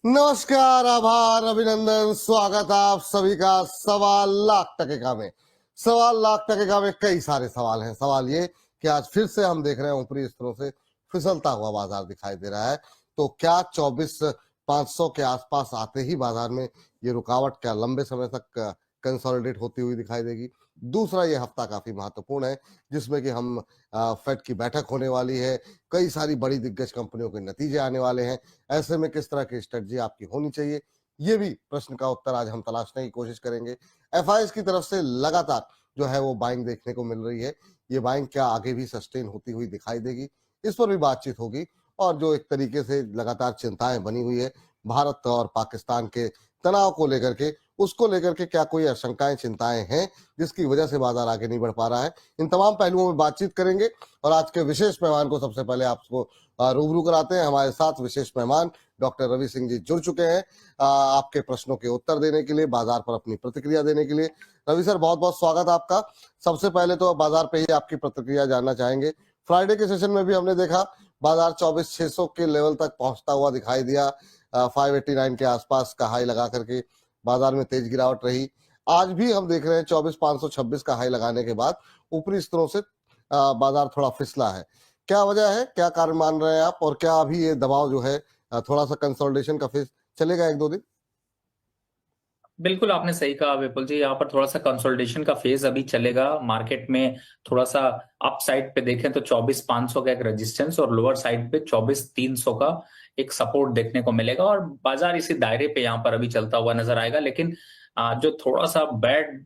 नमस्कार, आभार, अभिनंदन, स्वागत आप सभी का सवा लाख टके में। सवा लाख टके में कई सारे सवाल हैं। सवाल ये कि आज फिर से हम देख रहे हैं ऊपरी स्तरों से फिसलता हुआ बाजार दिखाई दे रहा है। तो क्या 24,500 के आसपास आते ही बाजार में ये रुकावट क्या लंबे समय तक कंसोलिडेट होती हुई दिखाई देगी? दूसरा, ये हफ्ता काफी महत्वपूर्ण है जिसमें कि हम फेड की बैठक होने वाली है, कई सारी बड़ी दिग्गज कंपनियों के नतीजे आने वाले हैं। ऐसे में किस तरह की स्ट्रेटजी आपकी होनी चाहिए, ये भी प्रश्न का उत्तर आज हम तलाशने की कोशिश करेंगे। एफआईएस की तरफ से लगातार जो है वो बाइंग देखने को मिल रही है। ये बाइंग क्या आगे भी सस्टेन होती हुई दिखाई देगी, इस पर भी बातचीत होगी। और जो एक तरीके से लगातार चिंताएं बनी हुई है भारत और पाकिस्तान के तनाव को लेकर के, उसको लेकर के क्या कोई आशंकाएं, चिंताएं हैं जिसकी वजह से बाजार आगे नहीं बढ़ पा रहा है? इन तमाम पहलुओं में बातचीत करेंगे। और आज के विशेष मेहमान को सबसे पहले आपको रूबरू कराते हैं। हमारे साथ विशेष मेहमान डॉक्टर रवि सिंह जी जुड़ चुके हैं आपके प्रश्नों के उत्तर देने के लिए, बाजार पर अपनी प्रतिक्रिया देने के लिए। रवि सर, बहुत बहुत स्वागत आपका। सबसे पहले तो बाजार पे ही आपकी प्रतिक्रिया जानना चाहेंगे। फ्राइडे के सेशन में भी हमने देखा बाजार 24,600 के लेवल तक पहुंचता हुआ दिखाई दिया। 589 के आसपास का हाई लगा करके बाजार में तेज गिरावट रही। आज भी हम देख रहे हैं 24,526 का हाई लगाने के बाद ऊपरी स्तरों से बाजार थोड़ा फिसला है। क्या वजह है, क्या कारण मान रहे हैं आप, और क्या अभी ये दबाव जो है थोड़ा सा कंसोलिडेशन का फेज चलेगा एक दो दिन? बिल्कुल आपने सही कहा विपुल जी। यहाँ पर थोड़ा सा कंसोलिडेशन का फेज अभी चलेगा। मार्केट में थोड़ा सा अप साइड पे देखें तो 24,500 का एक रेजिस्टेंस और लोअर साइड पे 24,300 का एक सपोर्ट देखने को मिलेगा और बाजार इसी दायरे पे यहाँ पर अभी चलता हुआ नजर आएगा। लेकिन जो थोड़ा सा बैड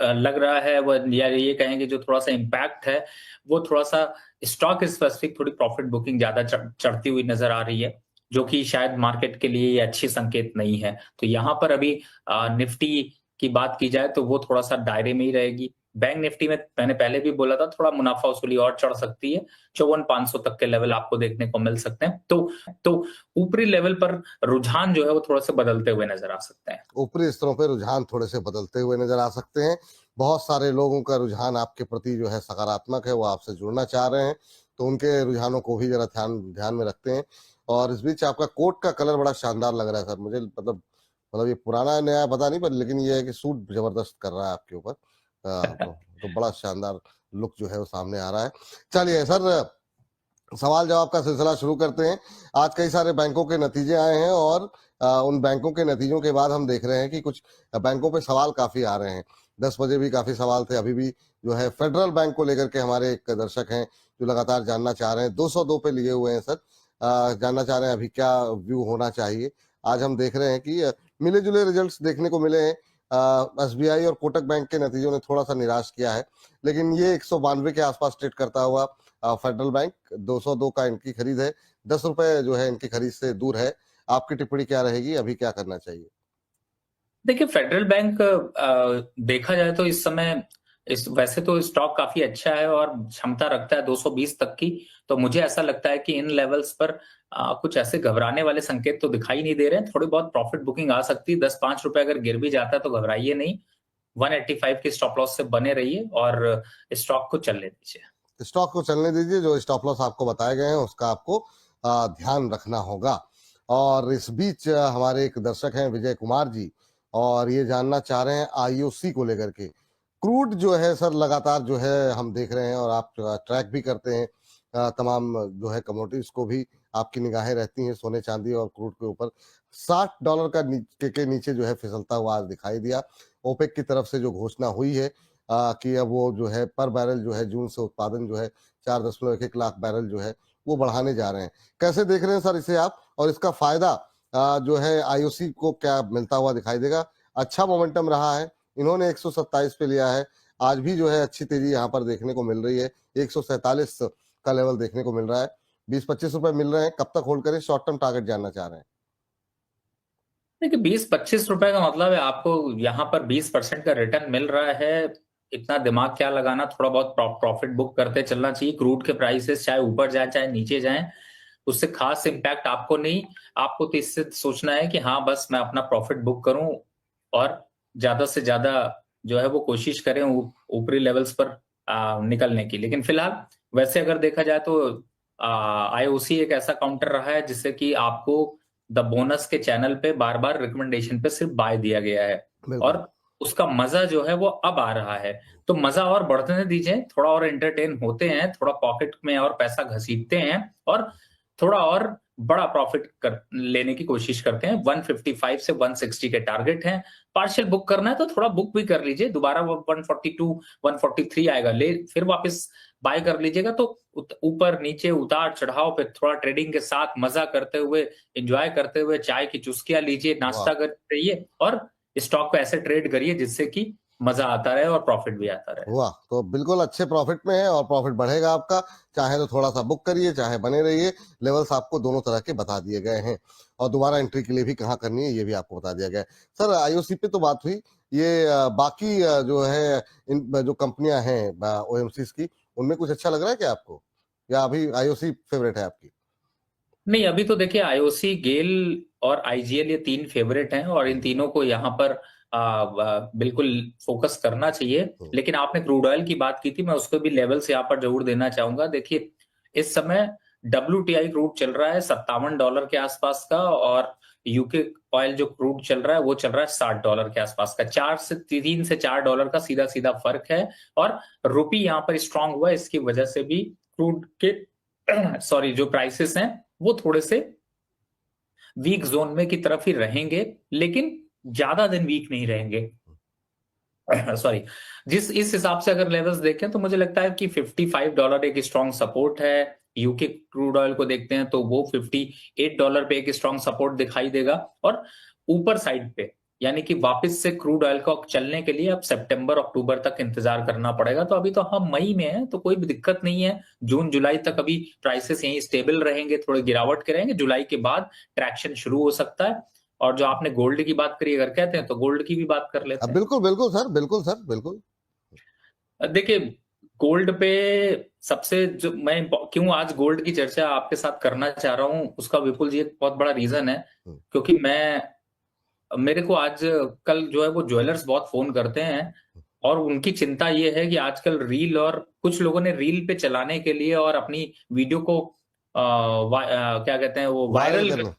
लग रहा है वो, या ये कहेंगे जो थोड़ा सा इम्पैक्ट है, वो थोड़ा सा स्टॉक स्पेसिफिक थोड़ी प्रॉफिट बुकिंग ज्यादा चढ़ती हुई नजर आ रही है, जो कि शायद मार्केट के लिए ये अच्छी संकेत नहीं है। तो यहाँ पर अभी निफ्टी की बात की जाए तो वो थोड़ा सा दायरे में ही रहेगी। बैंक निफ्टी में मैंने पहले भी बोला था थोड़ा मुनाफा वसूली और चढ़ सकती है, 54,500 तक के लेवल आपको देखने को मिल सकते हैं। तो ऊपरी लेवल पर रुझान जो है वो थोड़ा सा बदलते हुए नजर आ सकते हैं। ऊपरी स्तरों पर रुझान थोड़े से बदलते हुए नजर आ सकते हैं। बहुत सारे लोगों का रुझान आपके प्रति जो है सकारात्मक है, वो आपसे जुड़ना चाह रहे हैं, तो उनके रुझानों को भी जरा ध्यान ध्यान में रखते हैं। और इस बीच आपका कोट का कलर बड़ा शानदार लग रहा है सर मुझे। मतलब ये पुराना है नया पता नहीं, पर लेकिन ये है कि सूट जबरदस्त कर रहा है आपके ऊपर। तो बड़ा शानदार लुक जो है वो सामने आ रहा है। चलिए सर, सवाल जवाब का सिलसिला शुरू करते हैं। आज कई सारे बैंकों के नतीजे आए हैं और उन बैंकों के नतीजों के बाद हम देख रहे हैं कि कुछ बैंकों पे सवाल काफी आ रहे हैं। 10 बजे भी काफी सवाल थे, अभी भी जो है फेडरल बैंक को लेकर के हमारे एक दर्शक हैं जो लगातार जानना चाह रहे हैं, 202 पे लिए हुए हैं सर। जानना चाह रहे हैं अभी क्या व्यू होना चाहिए। आज हम देख रहे हैं कि मिले जुले रिजल्ट देखने को मिले हैं। एसबीआई और कोटक बैंक के नतीजों ने थोड़ा सा निराश किया है, लेकिन ये 192 के आसपास ट्रेड करता हुआ फेडरल बैंक 202 का इनकी खरीद है, 10 रुपए जो है इनकी खरीद से दूर है। आपकी टिप्पणी क्या रहेगी, अभी क्या करना चाहिए? देखिए फेडरल बैंक देखा जाए तो इस समय वैसे तो स्टॉक काफी अच्छा है और क्षमता रखता है 220 तक की। तो मुझे ऐसा लगता है कि इन लेवल्स पर कुछ ऐसे घबराने वाले संकेत तो दिखाई नहीं दे रहे हैं। थोड़ी बहुत प्रॉफिट बुकिंग आ सकती है। 10-5 रुपए अगर गिर भी जाता है तो घबराइए नहीं। 185 की स्टॉप लॉस से बने रहिए और स्टॉक को चलने दीजिए। स्टॉक को चलने दीजिए, जो स्टॉप लॉस आपको बताए गए हैं उसका आपको ध्यान रखना होगा। और इस बीच हमारे एक दर्शक हैं विजय कुमार जी, और ये जानना चाह रहे हैं आईओसी को लेकर के। क्रूड जो है सर लगातार जो है हम देख रहे हैं, और आप ट्रैक भी करते हैं तमाम जो है कमोडिटीज को भी आपकी निगाहें रहती हैं सोने चांदी और क्रूड के ऊपर। $60 के नीचे जो है फिसलता हुआ आज दिखाई दिया। ओपेक की तरफ से जो घोषणा हुई है कि अब वो जो है पर बैरल जो है जून से उत्पादन जो है 4.11 लाख बैरल जो है वो बढ़ाने जा रहे हैं। कैसे देख रहे हैं सर इसे आप, और इसका फायदा जो है आईओसी को क्या मिलता हुआ दिखाई देगा? अच्छा मोमेंटम रहा है, इन्होंने 127 पे लिया है। आज भी जो है अच्छी तेजी यहाँ पर देखने को मिल रही है, 147 का लेवल देखने को मिल रहा है। 20-25 रुपए मिल रहे हैं, कब तक होल्ड करें? शॉर्ट टर्म टारगेट जानना चाह रहे हैं। देखिए 20-25 रुपए का मतलब है आपको यहाँ पर 20% का रिटर्न मिल रहा है। इतना दिमाग क्या लगाना, थोड़ा बहुत प्रॉफिट बुक करते चलना चाहिए। क्रूड के प्राइसेस चाहे ऊपर जाए चाहे नीचे जाए, उससे खास इम्पैक्ट आपको नहीं। आपको तो इससे सोचना है कि हाँ बस मैं अपना प्रॉफिट बुक करूं और ज्यादा से ज्यादा जो है वो कोशिश करें ऊपरी लेवल्स पर निकलने की। लेकिन फिलहाल वैसे अगर देखा जाए तो आईओसी एक ऐसा काउंटर रहा है जिससे कि आपको द बोनस के चैनल पे बार बार रिकमेंडेशन पे सिर्फ बाय दिया गया है बिल्कुल। और उसका मजा जो है वो अब आ रहा है। तो मजा और बढ़ने दीजिए, थोड़ा और एंटरटेन होते हैं, थोड़ा पॉकेट में और पैसा घसीटते हैं और थोड़ा और बड़ा प्रॉफिट कर लेने की कोशिश करते हैं। 155 से 160 के टारगेट हैं। पार्शियल बुक करना है तो थोड़ा बुक भी कर लीजिए, दोबारा वो 142 143 आएगा, ले फिर वापस बाय कर लीजिएगा। तो ऊपर नीचे उतार चढ़ाव पे थोड़ा ट्रेडिंग के साथ मजा करते हुए, एंजॉय करते हुए चाय की चुस्कियां लीजिए, नाश्ता वाह करते रहिए और स्टॉक को ऐसे ट्रेड करिए जिससे कि मजा आता रहे और प्रॉफिट भी आता रहे। वाह, तो बिल्कुल अच्छे प्रॉफिट में है और प्रॉफिट बढ़ेगा आपका। चाहे तो थोड़ा सा बुक करिए, चाहे बने रहिए। लेवल्स आपको दोनों तरह के बता दिए गए हैं और दोबारा एंट्री के लिए भी कहाँ करनी है ये भी आपको बता दिया गया है। सर आईओसी पे तो बात हुई, ये बाकी जो है इन जो कंपनियां हैं ओएमसीज की, उनमें कुछ अच्छा लग रहा है क्या आपको, या अभी आईओसी फेवरेट है आपकी? नहीं, अभी तो देखिए आईओसी, गेल और आईजीएल ये 3 फेवरेट हैं और इन तीनों को यहाँ पर बिल्कुल फोकस करना चाहिए। लेकिन आपने क्रूड ऑयल की बात की थी, मैं उसको भी लेवल्स यहाँ पर जरूर देना चाहूंगा। देखिए इस समय WTI क्रूड चल रहा है $57 के आसपास का और यूके ऑयल जो क्रूड चल रहा है वो चल रहा है $60 के आसपास का। 3 से 4 डॉलर का सीधा सीधा फर्क है और रुपी यहाँ पर स्ट्रांग हुआ है, इसकी वजह से भी क्रूड के सॉरी जो प्राइसेस हैं वो थोड़े से वीक जोन में की तरफ ही रहेंगे, लेकिन ज्यादा दिन वीक नहीं रहेंगे। सॉरी, इस हिसाब से अगर लेवल्स देखें तो मुझे लगता है कि $55 एक स्ट्रॉन्ग सपोर्ट है। यूके क्रूड ऑयल को देखते हैं तो वो $58 पे एक स्ट्रॉन्ग सपोर्ट दिखाई देगा और ऊपर साइड पे यानी कि वापस से क्रूड ऑयल को चलने के लिए अब सितंबर अक्टूबर तक इंतजार करना पड़ेगा। तो अभी तो हम मई में हैं तो कोई भी दिक्कत नहीं है। जून जुलाई तक अभी प्राइसेस यहीं स्टेबल रहेंगे, थोड़े गिरावट के रहेंगे। जुलाई के बाद ट्रैक्शन शुरू हो सकता है। और जो आपने गोल्ड की बात करी, अगर कहते हैं तो गोल्ड की भी बात कर लेते हैं। बिल्कुल बिल्कुल सर, बिल्कुल सर, बिल्कुल। देखिए गोल्ड पे सबसे जो मैं क्यों आज गोल्ड की चर्चा आपके साथ करना चाह रहा हूं, उसका विपुल जी एक बहुत बड़ा रीजन है। क्योंकि मेरे को आज कल जो है वो ज्वेलर्स बहुत फोन करते हैं और उनकी चिंता ये है कि आजकल रील, और कुछ लोगों ने रील पे चलाने के लिए और अपनी वीडियो को क्या कहते हैं वो वायरल वायरल करना।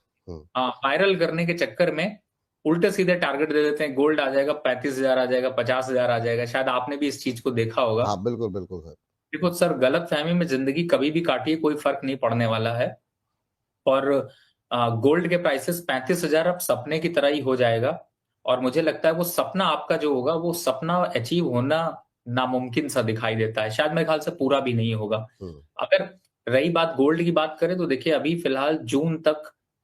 वायरल करने के चक्कर में उल्टे सीधे टारगेट दे देते हैं। गोल्ड आ जाएगा 35,000, आ जाएगा 50,000, आ जाएगा। शायद आपने भी इस चीज को देखा होगा। हाँ बिल्कुल बिल्कुल सर। देखो सर, गलत फहमी में जिंदगी कभी भी काटिए, कोई फर्क नहीं पड़ने वाला है। और गोल्ड के प्राइसेस 35,000 अब सपने की तरह ही हो जाएगा। और मुझे लगता है वो सपना आपका जो होगा वो सपना अचीव होना नामुमकिन सा दिखाई देता है, शायद मेरे ख्याल से पूरा भी नहीं होगा। अगर रही बात गोल्ड की बात करें तो देखिए अभी फिलहाल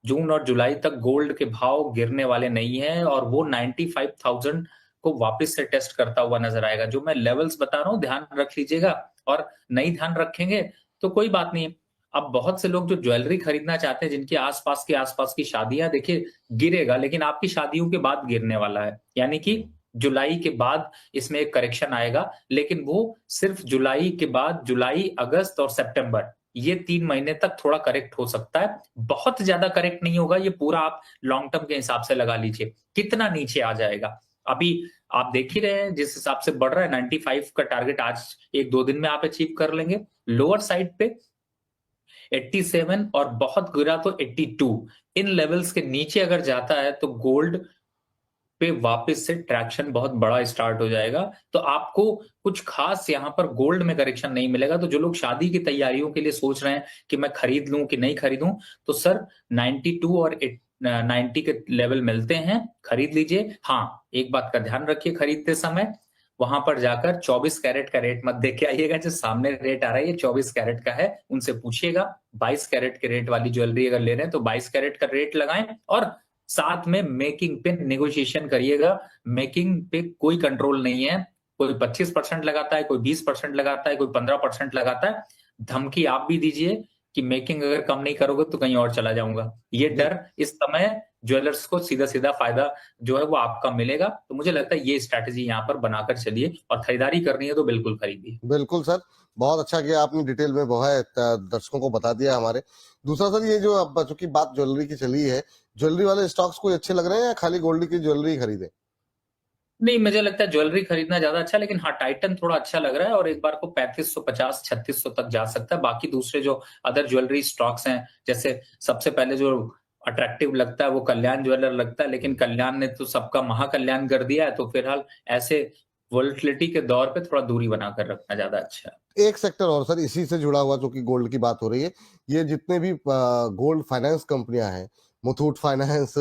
जून और जुलाई तक गोल्ड के भाव गिरने वाले नहीं है और वो 95,000 को वापस से टेस्ट करता हुआ नजर आएगा। जो मैं लेवल्स बता रहा हूं ध्यान रख लीजिएगा, और नहीं ध्यान रखेंगे तो कोई बात नहीं। अब बहुत से लोग जो ज्वेलरी खरीदना चाहते हैं, जिनके आसपास की शादियां, देखिए गिरेगा लेकिन आपकी शादियों के बाद गिरने वाला है। यानी कि जुलाई के बाद इसमें एक करेक्शन आएगा, लेकिन वो सिर्फ जुलाई के बाद, जुलाई अगस्त और सितंबर, ये 3 महीने तक थोड़ा करेक्ट हो सकता है। बहुत ज्यादा करेक्ट नहीं होगा, ये पूरा आप लॉन्ग टर्म के हिसाब से लगा लीजिए कितना नीचे आ जाएगा। अभी आप देख ही रहे हैं जिस हिसाब से बढ़ रहा है, 95 का टारगेट आज 1-2 दिन में आप अचीव कर लेंगे। लोअर साइड पे 87 और बहुत गिरा तो 82, इन लेवल्स के नीचे अगर जाता है तो गोल्ड पे वापस से ट्रैक्शन बहुत बड़ा स्टार्ट हो जाएगा। तो आपको कुछ खास यहाँ पर गोल्ड में करेक्शन नहीं मिलेगा। तो जो लोग शादी की तैयारियों के लिए सोच रहे हैं कि मैं खरीद लूं कि नहीं खरीदूं, तो सर 92 और 90 के लेवल मिलते हैं, खरीद लीजिए। हाँ, एक बात का ध्यान रखिए खरीदते समय, वहां पर जाकर 24 कैरेट का रेट मत देख के आइएगा। जो सामने रेट आ रहा है ये 24 कैरेट का है, उनसे पूछिएगा। 22 कैरेट के रेट वाली ज्वेलरी अगर ले रहे हैं तो 22 कैरेट का रेट लगाएं और साथ में मेकिंग पे नेगोशिएशन करिएगा। मेकिंग पे कोई कंट्रोल नहीं है, कोई 25% लगाता है, कोई 20% लगाता है, कोई 15% लगाता है। धमकी आप भी दीजिए कि मेकिंग अगर कम नहीं करोगे तो कहीं और चला जाऊंगा। ये डर इस समय ज्वेलर्स को सीधा सीधा फायदा जो है वो आपका मिलेगा। तो मुझे लगता है ये स्ट्रैटेजी यहाँ पर बनाकर चलिए, और खरीदारी करनी है तो बिल्कुल खरीदिए। बिल्कुल सर, बहुत अच्छा किया आपने, डिटेल में वो है दर्शकों को बता दिया हमारे। दूसरा सर, ये जो अब चूंकि बात ज्वेलरी की चली है, ज्वेलरी वाले स्टॉक्स कोई अच्छे लग रहे हैं या खाली गोल्ड की ज्वेलरी खरीदे? नहीं, मुझे लगता है ज्वेलरी खरीदना ज्यादा अच्छा, लेकिन हाँ टाइटन थोड़ा अच्छा लग रहा है और एक बार को 3550 3600 तक जा सकता है। बाकी दूसरे जो अदर ज्वेलरी स्टॉक्स हैं, जैसे सबसे पहले जो अट्रैक्टिव लगता है वो कल्याण ज्वेलर लगता है, लेकिन कल्याण ने तो सबका महाकल्याण कर दिया है, तो फिलहाल ऐसे वोलेटिलिटी के दौर पे थोड़ा दूरी बनाकर रखना ज्यादा अच्छा है। एक सेक्टर और सर इसी से जुड़ा हुआ, जो कि गोल्ड की बात हो रही है, ये जितने भी गोल्ड फाइनेंस कंपनियां हैं, मुथूट फाइनेंस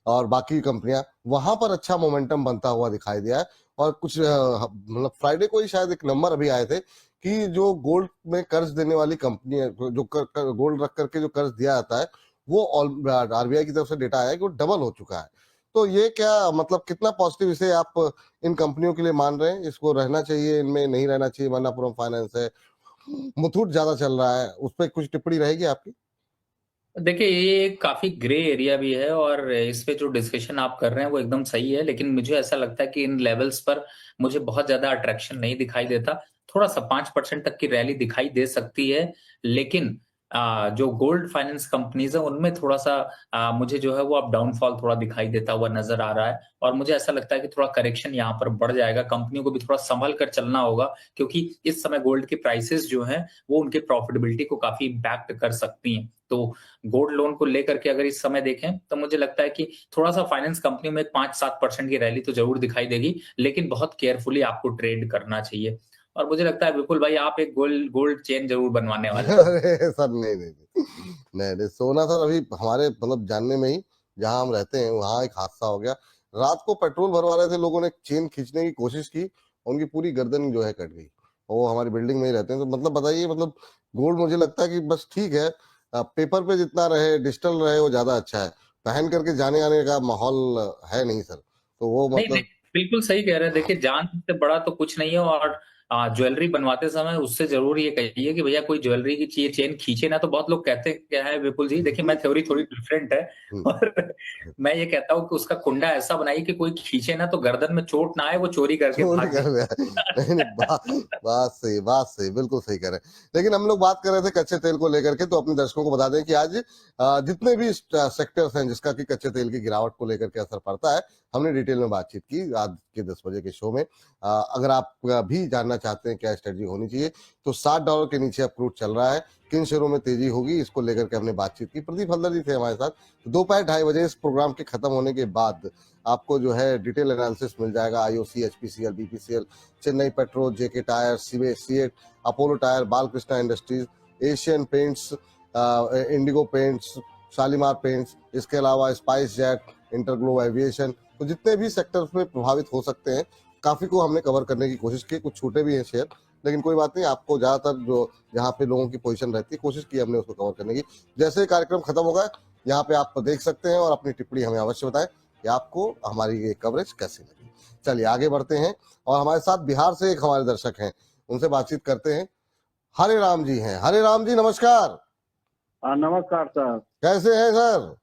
और बाकी कंपनियां, वहां पर अच्छा मोमेंटम बनता हुआ दिखाई दिया है। और कुछ मतलब फ्राइडे को ही शायद एक नंबर अभी आए थे कि जो गोल्ड में कर्ज देने वाली कंपनी है, जो गोल्ड रख करके जो कर्ज दिया जाता है, वो आरबीआई की तरफ से डेटा आया है कि वो डबल हो चुका है। तो ये क्या मतलब कितना पॉजिटिव इसे आप इन कंपनियों के लिए मान रहे हैं? इसको रहना चाहिए, इनमें नहीं रहना चाहिए? मन्नापुरम फाइनेंस है, मुथूट ज्यादा चल रहा है, उस पर कुछ टिप्पणी रहेगी आपकी? देखिए, ये काफी ग्रे एरिया भी है और इस पे जो डिस्कशन आप कर रहे हैं वो एकदम सही है, लेकिन मुझे ऐसा लगता है कि इन लेवल्स पर मुझे बहुत ज्यादा अट्रैक्शन नहीं दिखाई देता। थोड़ा सा 5% तक की रैली दिखाई दे सकती है, लेकिन जो गोल्ड फाइनेंस कंपनीज है उनमें थोड़ा सा मुझे जो है वो अब डाउनफॉल थोड़ा दिखाई देता हुआ नजर आ रहा है, और मुझे ऐसा लगता है कि थोड़ा करेक्शन यहाँ पर बढ़ जाएगा। कंपनियों को भी थोड़ा संभल कर चलना होगा, क्योंकि इस समय गोल्ड की प्राइसेस जो हैं वो उनके प्रॉफिटेबिलिटी को काफी इम्पैक्ट कर सकती हैं। तो गोल्ड लोन को लेकर के अगर इस समय देखें तो मुझे लगता है कि थोड़ा सा फाइनेंस कंपनी में 5-7% की रैली तो जरूर दिखाई देगी, लेकिन बहुत केयरफुली आपको ट्रेड करना चाहिए। और मुझे लगता है विपुल भाई आप एक गोल्ड गोल्ड चेन जरूर बनवाने वाले हैं। अरे सर नहीं नहीं नहीं नहीं, सोना सर अभी हमारे मतलब जानने में ही, जहां हम रहते हैं वहां एक हादसा हो गया। रात को पेट्रोल भरवा रहे थे लोगों ने, चेन खींचने की कोशिश की, उनकी पूरी गर्दन जो है कट गई। वो हमारी बिल्डिंग में ही रहते हैं, तो मतलब बताइए, मतलब गोल्ड मुझे लगता है कि बस ठीक है, पेपर पे जितना रहे, डिजिटल रहे, वो ज्यादा अच्छा है। पहन करके जाने आने का माहौल है नहीं सर, तो वो नहीं नहीं, मतलब बिल्कुल सही कह रहे हैं। देखिए, जान से बड़ा तो कुछ नहीं है, और ज्वेलरी बनवाते समय उससे जरूर ये कहिए कि भैया कोई ज्वेलरी की चेन खींचे ना। तो बहुत लोग कहते क्या है विपुल जी, देखिए मैं थ्योरी थोड़ी डिफरेंट है, और मैं ये कहता हूँ कि उसका कुंडा ऐसा बनाइए कि कोई खींचे ना तो गर्दन में चोट ना आए, वो चोरी करके चोरी भाग कर रहा है। नहीं नहीं, बात सही, बात सही, बिल्कुल सही कह रहे हैं। लेकिन हम लोग बात कर रहे थे कच्चे तेल को लेकर के, तो अपने दर्शकों को बता दें कि आज जितने भी सेक्टर्स हैं जिसका कि कच्चे तेल की गिरावट को लेकर के असर पड़ता है, हमने डिटेल में बातचीत की आज के 10 बजे के शो में। अगर आप भी जानना चाहते हैं क्या स्ट्रेटजी होनी चाहिए, तो $60 के नीचे अब क्रूड चल रहा है, किन शेयरों में तेजी होगी, इसको लेकर के हमने बातचीत की। प्रदीप हल्दर जी थे हमारे साथ। दोपहर 2:30 इस प्रोग्राम के खत्म होने के बाद आपको जो है डिटेल एनालिसिस मिल जाएगा। IOC, HPCL, BPCL, Chennai petro, JK tyre, CEAT, Apollo tyre, Balkrishna industries, Asian paints, Indigo paints, Shalimar paints, इसके अलावा स्पाइस जेट, इंटरग्लोब एविएशन। तो जितने भी सेक्टर्स में प्रभावित हो सकते हैं, काफी को हमने कवर करने की कोशिश की। कुछ छूटे भी हैं शेयर, लेकिन कोई बात नहीं, आपको ज्यादातर जो जहाँ पे लोगों की पोजीशन रहती है, कोशिश की हमने उसको कवर करने की। जैसे ही कार्यक्रम खत्म होगा, यहाँ पे आप देख सकते हैं और अपनी टिप्पणी हमें अवश्य बताएं कि आपको हमारी ये कवरेज कैसी लगी। चलिए आगे बढ़ते हैं, और हमारे साथ बिहार से एक हमारे दर्शक हैं, उनसे बातचीत करते हैं। हरे राम जी हैं। हरे राम जी नमस्कार। नमस्कार सर। कैसे हैं सर?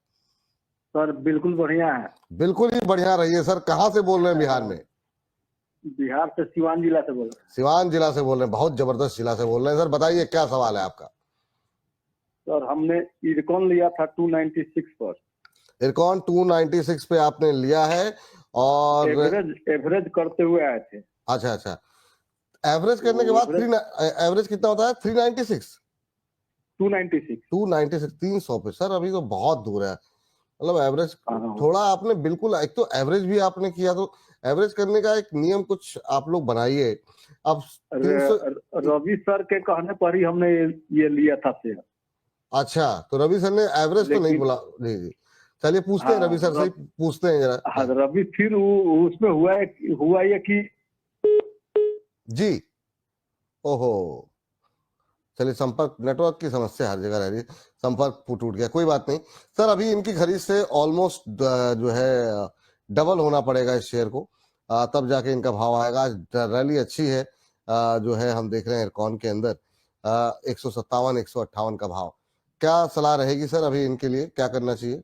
सर बिल्कुल बढ़िया है। बिल्कुल ही बढ़िया रहिए सर। कहाँ से बोल रहे हैं बिहार में? बिहार से सिवान जिला से बोल रहे हैं। सिवान जिला से बोल रहे हैं, बहुत जबरदस्त जिला से बोल रहे हैं सर। बताइए क्या सवाल है आपका? सर हमने इरकॉन लिया था 296 पर। इरकॉन 296 पे आपने लिया है, और एवरेज करते हुए आए थे। अच्छा अच्छा, एवरेज करने के बाद एवरेज कितना होता है? 396, 296, 300 पे सर। अभी तो बहुत दूर है, मतलब एवरेज थोड़ा आपने बिल्कुल, एक तो एवरेज भी आपने किया, तो एवरेज करने का एक नियम कुछ आप लोग बनाइए। अब रवि सर के कहने पर ही हमने ये लिया था शेयर। अच्छा, तो रवि सर ने एवरेज तो नहीं बोला? जी जी, चलिए पूछते हैं रवि सर से, पूछते हैं जरा। हाँ रवि, फिर उसमें हुआ ये कि जी, ओहो, चलिए संपर्क, नेटवर्क की समस्या हर जगह रह रही है, संपर्क टूट गया, कोई बात नहीं सर। अभी इनकी खरीद से ऑलमोस्ट जो है डबल होना पड़ेगा इस शेयर को, तब जाके इनका भाव आएगा। आज रैली अच्छी है, जो है हम देख रहे हैं इरकॉन के अंदर 157, 158 का भाव। क्या सलाह रहेगी सर अभी इनके लिए, क्या करना चाहिए?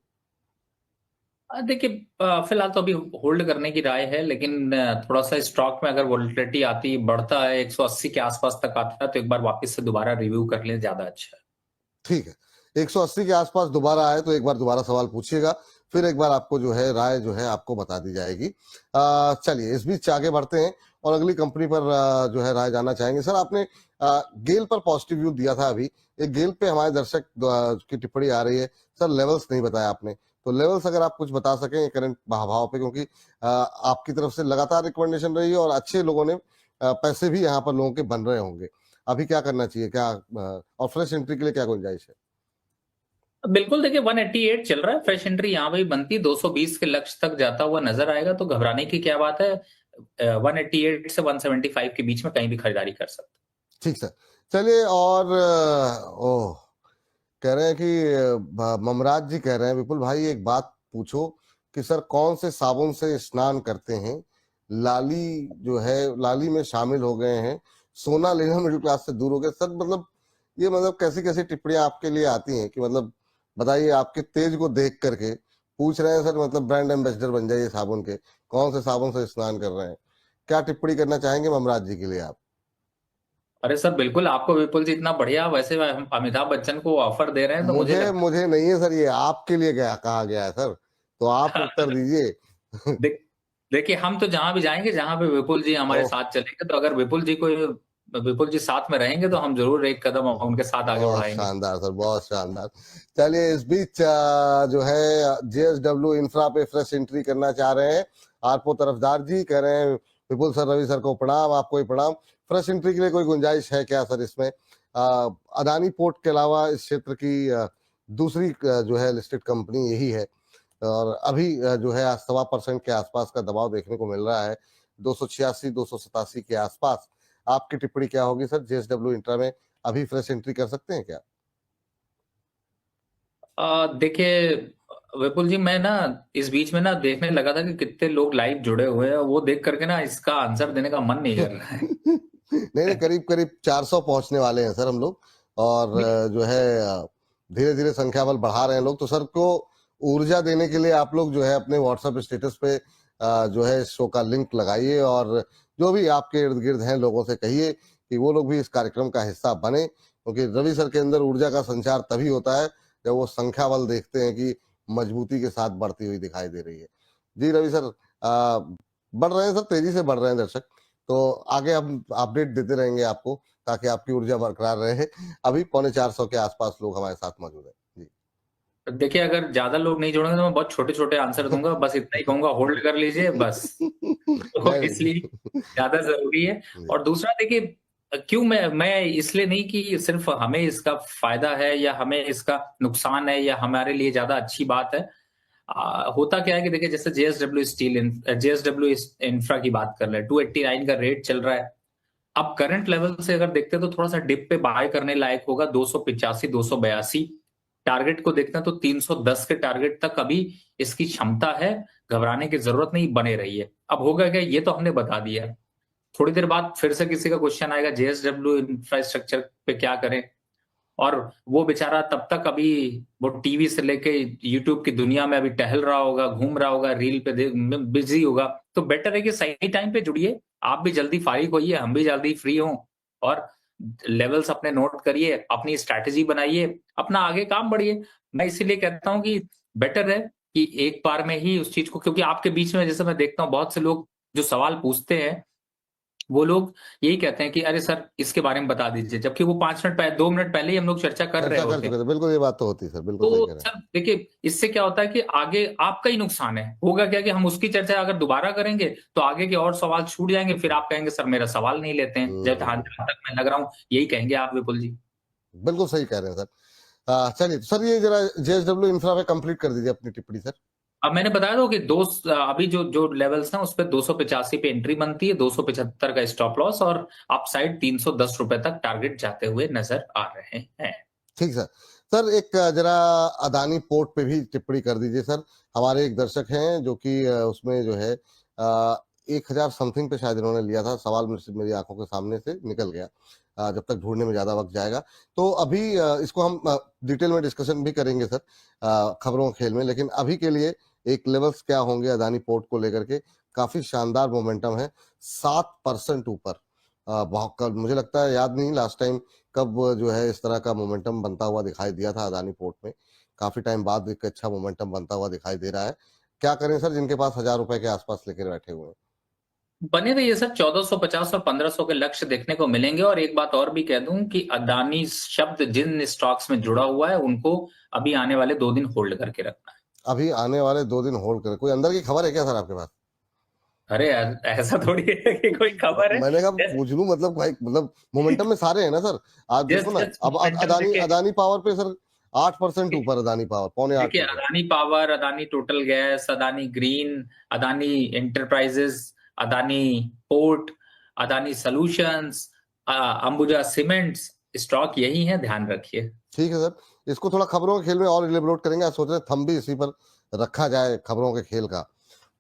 देखिए, फिलहाल तो अभी होल्ड करने की राय है, लेकिन थोड़ा सा स्टॉक में अगर वोलेटिलिटी आती बढ़ता है, 180 के आसपास तक आता है, तो एक बार वापस से दोबारा रिव्यू कर लें, ज्यादा अच्छा है। ठीक है, 180 के आसपास दोबारा आए तो एक बार दोबारा सवाल पूछिएगा, फिर एक बार आपको जो है राय जो है आपको बता दी जाएगी। चलिए इस बीच आगे बढ़ते हैं, और अगली कंपनी पर जो है राय जानना चाहेंगे। सर, आपने गेल पर पॉजिटिव व्यू दिया था, अभी एक गेल पे हमारे दर्शक की टिप्पणी आ रही है, सर लेवल्स नहीं बताया आपने, तो लेवल्स अगर आप कुछ बता सकें करंट भाव पे, क्योंकि आपकी तरफ से लगातार रिकमेंडेशन रही है और अच्छे लोगों ने पैसे भी यहाँ पर लोगों के बन रहे होंगे, अभी क्या करना चाहिए, क्या और फ्रेश एंट्री के लिए क्या गुंजाइश है? बिल्कुल, देखिए 188 चल रहा है, फ्रेश एंट्री यहाँ भी बनती है, 220 के लक्ष्य तक जाता हुआ नजर आएगा, तो घबराने की क्या बात है। 188 से 175 के बीच में कहीं भी खरीदारी कर सकते। ठीक सर, चलिए। और ओह, कह रहे हैं कि ममराज जी कह रहे हैं, विपुल भाई एक बात पूछो कि सर कौन से साबुन से स्नान करते हैं, लाली जो है लाली में शामिल हो गए हैं, सोना लेना मिडिल क्लास से दूर हो गए। सर मतलब ये मतलब कैसी कैसी टिप्पणियां आपके लिए आती हैं कि मतलब बताइए, आपके तेज को देख करके पूछ रहे हैं सर, मतलब ब्रांड एम्बेसडर बन जाइए साबुन के, कौन से साबुन से स्नान कर रहे हैं, क्या टिप्पणी करना चाहेंगे ममराज जी के लिए आप? अरे सर बिल्कुल, आपको विपुल जी इतना बढ़िया, वैसे हम अमिताभ बच्चन को ऑफर दे रहे हैं, तो मुझे मुझे लगता मुझे नहीं है सर, ये आपके लिए क्या कहा गया है सर, तो आप उत्तर दीजिए। देखिए हम तो जहां भी जाएंगे, जहां पे विपुल जी हमारे ओह, साथ चलेंगे, तो अगर विपुल जी साथ में रहेंगे तो हम जरूर एक कदम उनके साथ आगे बहुत बढ़ाएंगे। शानदार सर, बहुत शानदार। चलिए, इस बीच जो है जेएसडब्ल्यू इंफ्रा पे फ्रेश एंट्री करना चाह रहे हैं आरपो तरफदार जी, कह रहे हैं विपुल सर, रवि सर को प्रणाम, आपको ही प्रणाम। फ्रेश एंट्री के लिए कोई गुंजाइश है क्या सर इसमें? अदानी पोर्ट के अलावा इस क्षेत्र की दूसरी जो है लिस्टेड कंपनी यही है, और अभी जो है 1.25% के आसपास का दबाव देखने को मिल रहा है, 286 287 के आसपास। आपकी टिप्पणी क्या होगी सर, जेएसडब्ल्यू इंट्रा में अभी फ्रेश एंट्री कर सकते हैं क्या? देखिए विपुल जी, मैं ना इस बीच में ना देखने लगा था कि कितने लोग लाइव जुड़े हुए हैं, वो देख करके ना इसका आंसर देने का मन नहीं कर रहा है। नहीं, करीब करीब 400 पहुंचने वाले हैं सर हम लोग, और जो है धीरे धीरे संख्या बल बढ़ा रहे हैं लोग, तो सर को ऊर्जा देने के लिए आप लोग जो है अपने व्हाट्सएप स्टेटस पे जो है शो का लिंक लगाइए, और जो भी आपके इर्द गिर्द हैं लोगों से कहिए कि वो लोग भी इस कार्यक्रम का हिस्सा बने, क्योंकि रवि सर के अंदर ऊर्जा का संचार तभी होता है जब वो संख्या बल देखते हैं कि मजबूती के साथ बढ़ती हुई दिखाई दे रही है। जी रवि सर, बढ़ रहे हैं सर, तेजी से बढ़ रहे हैं दर्शक, तो आगे हम अपडेट देते रहेंगे आपको, ताकि आपकी ऊर्जा बरकरार रहे। अभी 350 के आसपास लोग हमारे साथ मौजूद है जी। देखिए अगर ज्यादा लोग नहीं जुड़ेंगे तो मैं बहुत छोटे छोटे आंसर दूंगा, बस इतना ही कहूंगा, होल्ड कर लीजिए बस। तो नहीं, इसलिए ज्यादा जरूरी है। नहीं। और दूसरा देखिए, क्यों मैं इसलिए नहीं कि सिर्फ हमें इसका फायदा है या हमें इसका नुकसान है या हमारे लिए ज्यादा अच्छी बात है। होता क्या है कि देखिए, जैसे जेएसडब्ल्यू इंफ्रा की बात कर रहे हैं, 289 का रेट चल रहा है। अब करंट लेवल से अगर देखते हैं तो थोड़ा सा डिप पे बाय करने लायक होगा, 285 282। टारगेट को देखते हैं तो 310 के टारगेट तक अभी इसकी क्षमता है, घबराने की जरूरत नहीं, बने रही है। अब होगा क्या, ये तो हमने बता दिया है। थोड़ी देर बाद फिर से किसी का क्वेश्चन आएगा जेएसडब्ल्यू इंफ्रास्ट्रक्चर पे क्या करें, और वो बेचारा तब तक अभी वो टीवी से लेके यूट्यूब की दुनिया में अभी टहल रहा होगा, घूम रहा होगा, रील पे बिजी होगा। तो बेटर है कि सही टाइम पे जुड़िए, आप भी जल्दी फारिग होइए, हम भी जल्दी फ्री हों, और लेवल्स अपने नोट करिए, अपनी स्ट्रैटेजी बनाइए, अपना आगे काम बढ़िए। मैं इसीलिए कहता हूं कि बेटर है कि एक बार में ही उस चीज को, क्योंकि आपके बीच में जैसे मैं देखता हूं बहुत से लोग जो सवाल पूछते हैं, वो लोग यही कहते हैं कि अरे सर इसके बारे में बता दीजिए, जबकि वो 5 मिनट पहले, 2 मिनट पहले ही हम लोग चर्चा कर रहे चर्चा कर होते हैं। चुके थे, बिल्कुल ये बात तो होती है सर, बिल्कुल सही तो कह रहे हैं। सर देखिए, इससे क्या होता है कि आगे आपका ही नुकसान है। होगा क्या कि हम उसकी चर्चा अगर दोबारा करेंगे तो आगे के और सवाल छूट जाएंगे, फिर आप कहेंगे सर मेरा सवाल नहीं लेते हैं, जब हम्म, जहां तक मैं लग रहा हूं यही कहेंगे आप विपुल जी। बिल्कुल सही कह रहे हैं सर। चलिए, तो सर ये जरा जेएसडब्ल्यू इंफ्रा पे कंप्लीट कर दीजिए अपनी टिप्पणी सर। अब मैंने बताया था कि अभी जो जो लेवल्स हैं उस पर 285 पे एंट्री बनती है, 275 का स्टॉप लॉस, और अपसाइड 310 रुपए तक टारगेट जाते हुए नजर आ रहे हैं। ठीक सर। सर एक जरा अदानी पोर्ट पे भी टिप्पणी कर दीजिए सर, हमारे एक दर्शक हैं जो कि उसमें जो है 1000 समथिंग पे शायद इन्होंने लिया था, सवाल मेरी आंखों के सामने से निकल गया, जब तक ढूंढने में ज्यादा वक्त जाएगा, तो अभी इसको हम डिटेल में डिस्कशन भी करेंगे सर खबरों खेल में, लेकिन अभी के लिए एक लेवल्स क्या होंगे अदानी पोर्ट को लेकर के, काफी शानदार मोमेंटम है, 7% ऊपर। बहुत कल मुझे लगता है, याद नहीं लास्ट टाइम कब जो है इस तरह का मोमेंटम बनता हुआ दिखाई दिया था अदानी पोर्ट में, काफी टाइम बाद एक अच्छा मोमेंटम बनता हुआ दिखाई दे रहा है। क्या करें सर जिनके पास 1000 रुपए के आसपास लेकर बैठे हुए हैं? बने रहिए सर, 1450 और 1500 के लक्ष्य देखने को मिलेंगे। और एक बात और भी कह दूं कि अदानी शब्द जिन स्टॉक्स में जुड़ा हुआ है उनको अभी आने वाले 2 दिन होल्ड करके रखना है। अभी आने वाले 2 दिन होल्ड करें। कोई अंदर की खबर है क्या सर आपके पास? अरे ऐसा थोड़ी है कि कोई खबर है। मैंने कहा जस्ट पूछ लूं, मतलब भाई, मतलब मोमेंटम में सारे हैं ना सर। आज देखो जस्ट ना, जस्ट अब मोमेंटम अदानी देखे। अदानी पावर पे सर 8% ऊपर, अदानी पावर पौने देखिए, 8%। Adani power, Adani total gas, Adani green, Adani enterprises, Adani port, Adani solutions, Ambuja cements, stock यही है, ध्यान रखिए। ठीक है सर, इसको थोड़ा खबरों के खेल में और इलेबोरेट करेंगे। आज सोच रहे थंब भी इसी पर रखा जाए खबरों के खेल का,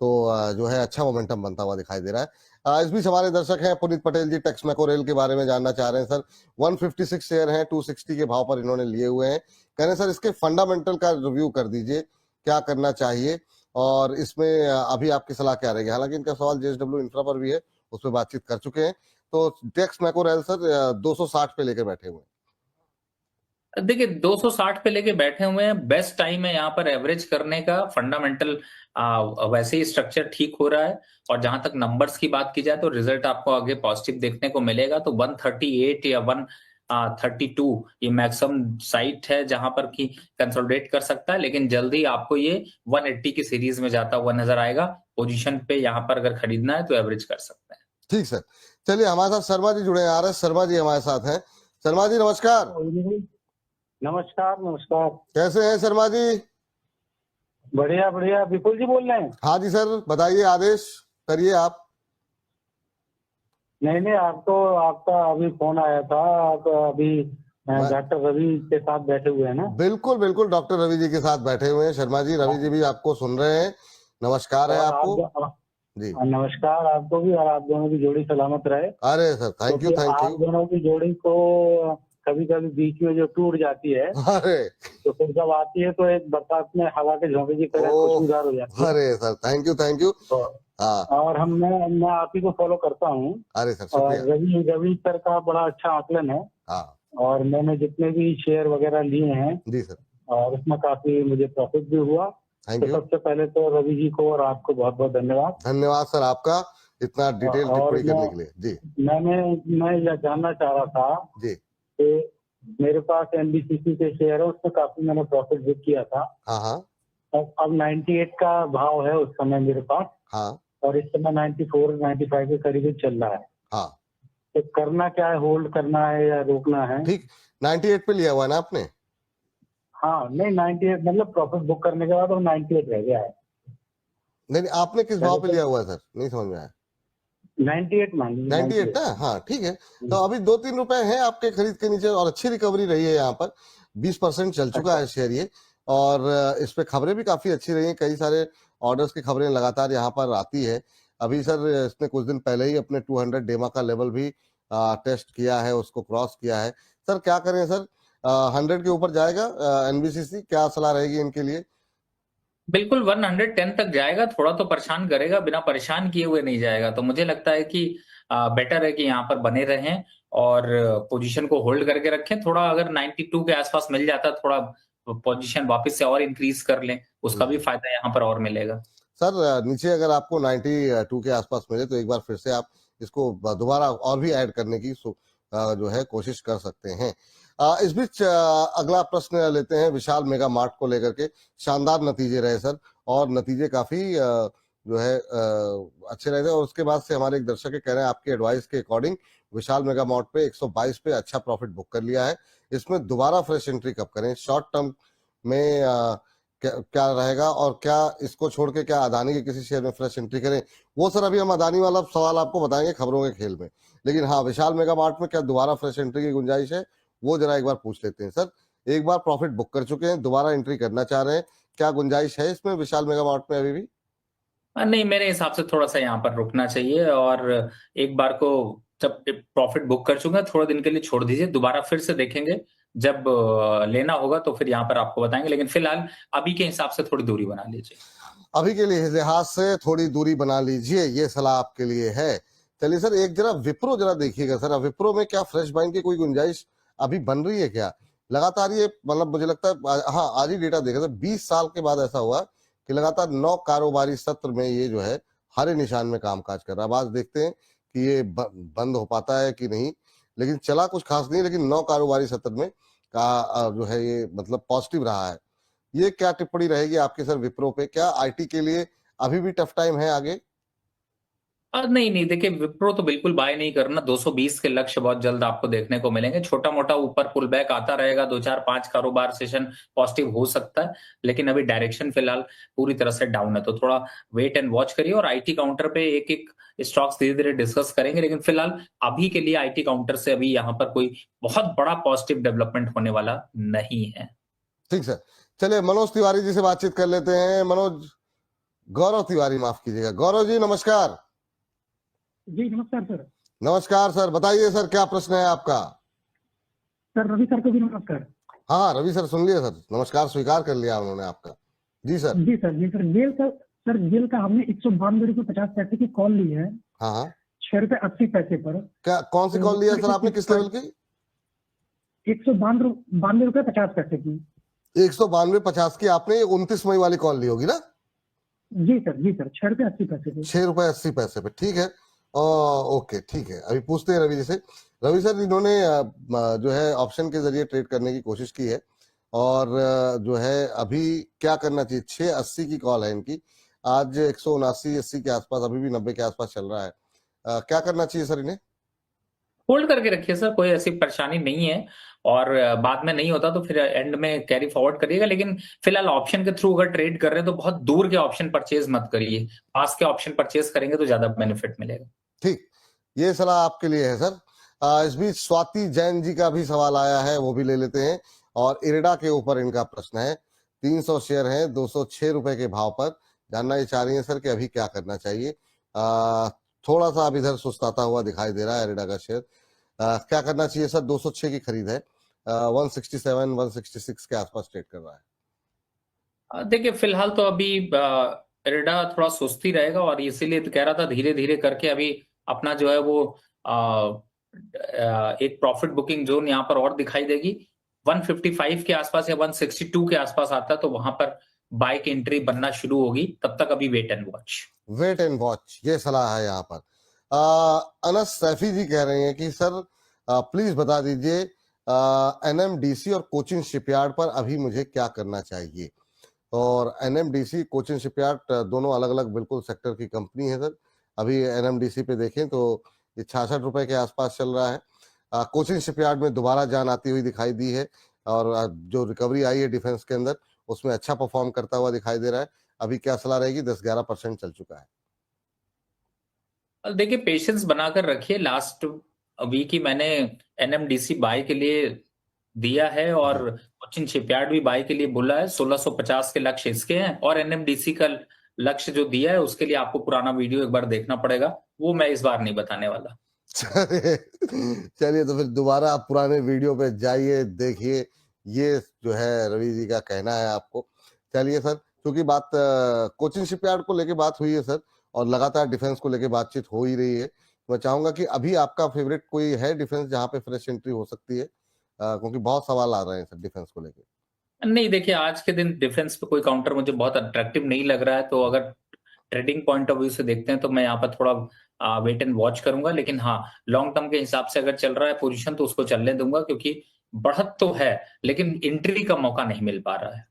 तो जो है अच्छा मोमेंटम बनता हुआ दिखाई दे रहा है। इस बीच हमारे दर्शक हैं पुनीत पटेल जी, टेक्स मैकोरेल के बारे में जानना चाह रहे हैं सर। 156 शेयर हैं, 260 के भाव पर इन्होंने लिए हुए हैं। कह रहे हैं सर इसके फंडामेंटल का रिव्यू कर दीजिए, क्या करना चाहिए, और इसमें अभी आपकी सलाह क्या रहेगी। हालांकि इनका सवाल जेएसडब्ल्यू इंफ्रा पर भी है, उस पर बातचीत कर चुके हैं। तो टेक्स मैकोरेल सर 260 पे लेकर बैठे हुए हैं। देखिए, 260 पे लेके बैठे हुए हैं, बेस्ट टाइम है यहाँ पर एवरेज करने का। फंडामेंटल वैसे ही स्ट्रक्चर ठीक हो रहा है। और जहां तक नंबर्स की बात की जाए तो रिजल्ट आपको आगे पॉजिटिव देखने को मिलेगा। तो 138 या 132 ये मैक्सिमम साइट है जहां पर की कंसोलिडेट कर सकता है, लेकिन जल्दी आपको ये 180 की सीरीज में जाता हुआ नजर आएगा। पोजीशन पे यहाँ पर अगर खरीदना है तो एवरेज कर सकते हैं। ठीक सर, चलिए हमारे साथ शर्मा जी जुड़े हैं। आ रहे शर्मा जी हमारे साथ हैं। शर्मा जी नमस्कार। नमस्कार नमस्कार। कैसे हैं शर्मा जी? बढ़िया बढ़िया। विपुल जी बोल रहे हैं? हाँ जी सर, बताइए, आदेश करिए आप। नहीं नहीं, आपका अभी फोन आया था। आप अभी मैं डॉक्टर रवि के साथ बैठे हुए हैं ना? बिल्कुल बिल्कुल डॉक्टर रवि जी के साथ बैठे हुए हैं शर्मा जी। रवि जी भी आपको सुन रहे हैं। नमस्कार है और आपको जी। नमस्कार आपको भी, और आप दोनों की जोड़ी सलामत रहे। अरे सर, थैंक यू क्योंकि थैंक आप यू। दोनों की जोड़ी को कभी कभी बीच में जो टूट जाती है, अरे तो फिर जब आती है तो एक बरसात में हवा के झोंके की तरह ओ, खुशबूदार हो जाती है। अरे सर, थैंक यू। तो हाँ, और मैं आप ही को फॉलो करता हूँ। अरे सर और शुक्रिया। रवि सर का बड़ा अच्छा आकलन है। हाँ और मैंने जितने भी शेयर वगैरह लिए हैं, जी सर, और उसमें काफी मुझे प्रॉफिट भी हुआ। थैंक तो यू। सबसे पहले तो रवि जी को और आपको बहुत बहुत धन्यवाद। धन्यवाद सर आपका, इतना डिटेल और टिप्पणी करने के लिए जी। मैं यह जानना चाह रहा था जी कि मेरे पास एनबीसीसी के शेयर है, उसमें काफी मैंने प्रॉफिट बुक किया था। हाँ हाँ अब 98 का भाव है उस समय मेरे पास, हाँ और इस समय 94 95 के करीब चल रहा है। हाँ, तो करना क्या है, होल्ड करना है या रोकना है? ठीक। 98 पे लिया हुआ है ना आपने? हाँ नहीं, 98 मतलब प्रॉफिट बुक करने के बाद वो 98 रह गया है। नहीं नहीं, आपने किस भाव पे लिया हुआ है सर, नहीं समझ में आया। 98 मान लीजिए, 98 ना, हाँ ठीक है। तो अभी 2-3 रुपए हैं आपके खरीद के नीचे, और अच्छी रिकवरी रही है यहाँ पर। 20% चल चुका है शेयर ये। और इस पे खबरें भी काफी अच्छी रही हैं, कई सारे ऑर्डर्स की खबरें लगातार यहाँ पर आती है। अभी सर इसने कुछ दिन पहले ही अपने 200 डेमा का लेवल भी टेस्ट किया है, उसको क्रॉस किया है। सर क्या करें सर, 100 के ऊपर जाएगा एनबीसीसी, क्या सलाह रहेगी इनके लिए? बिल्कुल 110 तक जाएगा, थोड़ा तो परेशान करेगा, बिना परेशान किए हुए नहीं जाएगा। तो मुझे लगता है कि बेटर है कि यहाँ पर बने रहें और पोजीशन को होल्ड करके रखें। थोड़ा अगर 92 के आसपास मिल जाता, थोड़ा पोजीशन वापस से और इंक्रीज कर लें, उसका भी फायदा यहाँ पर और मिलेगा। सर नीचे अगर आपको 92 के आसपास मिले तो एक बार फिर से आप इसको दोबारा और भी ऐड करने की जो है कोशिश कर सकते हैं। इस बीच अगला प्रश्न लेते हैं विशाल मेगा मार्ट को लेकर के। शानदार नतीजे रहे सर, और नतीजे काफी जो है अच्छे रहे थे। और उसके बाद से हमारे एक दर्शक कह रहे हैं आपके एडवाइस के अकॉर्डिंग विशाल मेगा मार्ट पे 122 पे अच्छा प्रॉफिट बुक कर लिया है। इसमें दोबारा फ्रेश एंट्री कब करें? शॉर्ट टर्म में क्या रहेगा, और क्या इसको छोड़ के क्या अदानी के किसी शेयर में फ्रेश एंट्री करें? वो सर अभी हम अदानी वाला सवाल आपको बताएंगे खबरों के खेल में। लेकिन हाँ, विशाल मेगा मार्ट में क्या दोबारा फ्रेश एंट्री की गुंजाइश है, वो जरा एक बार पूछ लेते हैं सर। एक बार प्रॉफिट बुक कर चुके हैं, दोबारा एंट्री करना चाह रहे हैं, क्या गुंजाइश है इसमें विशाल मेगा मार्ट में अभी भी? नहीं, मेरे हिसाब से थोड़ा सा यहाँ पर रुकना चाहिए। और एक बार को जब प्रॉफिट बुक कर चुके हैं, थोड़े दिन के लिए छोड़ दीजिए, दोबारा फिर से देखेंगे। जब लेना होगा तो फिर यहाँ पर आपको बताएंगे, लेकिन फिलहाल अभी के हिसाब से थोड़ी दूरी बना लीजिए। अभी के लिए लिहाज से थोड़ी दूरी बना लीजिए, ये सलाह आपके लिए है। चलिए सर, एक जरा विप्रो जरा देखिएगा सर। विप्रो में क्या फ्रेश बाइंग की कोई गुंजाइश अभी बन रही है क्या? लगातार ये, मतलब मुझे लगता है, हाँ आज ही डेटा देखा था, 20 साल के बाद ऐसा हुआ कि लगातार 9 कारोबारी सत्र में ये जो है हरे निशान में कामकाज कर रहा है। अब आज देखते हैं कि ये बंद हो पाता है कि नहीं, लेकिन चला कुछ खास नहीं, लेकिन 9 कारोबारी सत्र में का जो है ये मतलब पॉजिटिव रहा है। ये क्या टिप्पणी रहेगी आपके सर विप्रो पे? क्या आईटी के लिए अभी भी टफ टाइम है आगे? नहीं नहीं, देखिए विप्रो तो बिल्कुल बाय नहीं करना। 220 के लक्ष्य बहुत जल्द आपको देखने को मिलेंगे। छोटा मोटा ऊपर पुल बैक आता रहेगा, 2-4-5 कारोबार सेशन पॉजिटिव हो सकता है, लेकिन अभी डायरेक्शन फिलहाल पूरी तरह से डाउन है। तो थोड़ा वेट एंड वॉच करिए, और आईटी काउंटर पे एक एक स्टॉक्स धीरे धीरे डिस्कस करेंगे, लेकिन फिलहाल अभी के लिए आईटी काउंटर से अभी यहाँ पर कोई बहुत बड़ा पॉजिटिव डेवलपमेंट होने वाला नहीं है। ठीक सर, चलिए मनोज तिवारी जी से बातचीत कर लेते हैं। गौरव तिवारी, माफ कीजिएगा। गौरव जी नमस्कार। जी नमस्कार सर। नमस्कार सर, बताइए सर क्या प्रश्न है आपका? सर रवि सर को भी नमस्कार। हाँ रवि सर सुन लिया सर, नमस्कार स्वीकार कर लिया उन्होंने आपका। जी सर। जी सर। जी सर, गेल का हमने 192.50 की कॉल ली है। हाँ हाँ, 6 रुपए 80 पर। क्या कौन सी कॉल लिया सर आपने, किस लेवल की? 192.50 की। 192.50 की आपने 29 मई वाली कॉल ली होगी ना? जी सर। जी सर, 6 रुपए 80 की। 6 रुपए 80 पैसे पे, ठीक है। ओके ठीक है, अभी पूछते हैं रवि जी से। रवि सर, इन्होंने जो है ऑप्शन के जरिए ट्रेड करने की कोशिश की है, और जो है अभी क्या करना चाहिए? 680 की कॉल है इनकी, आज 179-80 के आसपास, अभी भी 90 के आसपास चल रहा है। क्या करना चाहिए सर इन्हें? होल्ड करके रखिए सर, कोई ऐसी परेशानी नहीं है, और बाद में नहीं होता तो फिर एंड में कैरी फॉरवर्ड करिएगा। लेकिन फिलहाल ऑप्शन के थ्रू अगर ट्रेड कर रहे हैं तो बहुत दूर के ऑप्शन परचेज मत करिए, पास के ऑप्शन परचेज करेंगे तो ज्यादा बेनिफिट मिलेगा। ठीक, ये सलाह आपके लिए है सर। इस बीच स्वाति जैन जी का भी सवाल आया है, वो भी ले लेते हैं। और इरेडा के ऊपर इनका प्रश्न है। 300 शेयर है 206 रुपए के भाव पर, जानना ये चाह रही है सर कि अभी क्या करना चाहिए। थोड़ा सा अब इधर सुस्ताता हुआ दिखाई दे रहा है इरेडा का शेयर। क्या करना चाहिए सर? 206 की खरीद है, 167 166 के आसपास ट्रेड कर रहा है। देखिए फिलहाल तो अभी इरेडा थोड़ा सुस्ती रहेगा, और इसीलिए तो कह रहा था धीरे धीरे करके अभी अपना जो है वो एक प्रॉफिट बुकिंग जोन यहाँ पर और दिखाई देगी। 155 के आसपास या 162 के आसपास आता है तो वहां पर बाय की एंट्री बनना शुरू होगी। तब तक अभी wait and watch. Wait and watch, ये सलाह है यहाँ पर। अनस सैफी जी कह रहे हैं कि सर प्लीज बता दीजिए एनएमडीसी और कोचिन शिपयार्ड पर अभी मुझे क्या करना चाहिए। और एनएमडीसी कोचिन शिपयार्ड दोनों अलग अलग बिल्कुल सेक्टर की कंपनी है सर। अभी एनएमडीसी पे देखें तो ये 66 रुपए के आसपास चल रहा है। कोचिन शिपयार्ड में दोबारा जान आती हुई दिखाई दी है, और जो रिकवरी आई है डिफेंस के अंदर उसमें अच्छा परफॉर्म करता हुआ दिखाई दे रहा है। अभी क्या सलाह रहेगी? 10-11% चल चुका है। देखिए पेशेंस बनाकर रखिए। लास्ट वीक ही मैंने एनएमडीसी बाय के लिए दिया है, और कोचिन शिपयार्ड भी बाय के लिए बोला है। 1650 के लक्ष्य इसके हैं, और एनएमडीसी का लक्ष्य जो दिया है उसके लिए आपको पुराना वीडियो एक बार देखना पड़ेगा, वो मैं इस बार नहीं बताने वाला। चलिए तो फिर दोबारा आप पुराने वीडियो पे जाइए, देखिए। ये जो है रवि जी का कहना है आपको। चलिए सर, क्योंकि बात कोचिन शिपयार्ड को लेके बात हुई है सर, और लगातार डिफेंस को लेके बातचीत हो ही रही है। मैं चाहूंगा कि अभी आपका फेवरेट कोई है डिफेंस जहां पे फ्रेश एंट्री हो सकती है, क्योंकि बहुत सवाल आ रहे हैं सर डिफेंस को लेके। नहीं देखिए, आज के दिन डिफेंस पे कोई काउंटर मुझे बहुत अट्रैक्टिव नहीं लग रहा है, तो अगर ट्रेडिंग पॉइंट ऑफ व्यू से देखते हैं तो मैं यहाँ पर थोड़ा वेट एंड वॉच करूंगा। लेकिन हाँ, लॉन्ग टर्म के हिसाब से अगर चल रहा है पोजीशन तो उसको चलने दूंगा, क्योंकि बढ़त तो है लेकिन एंट्री का मौका नहीं मिल पा रहा है।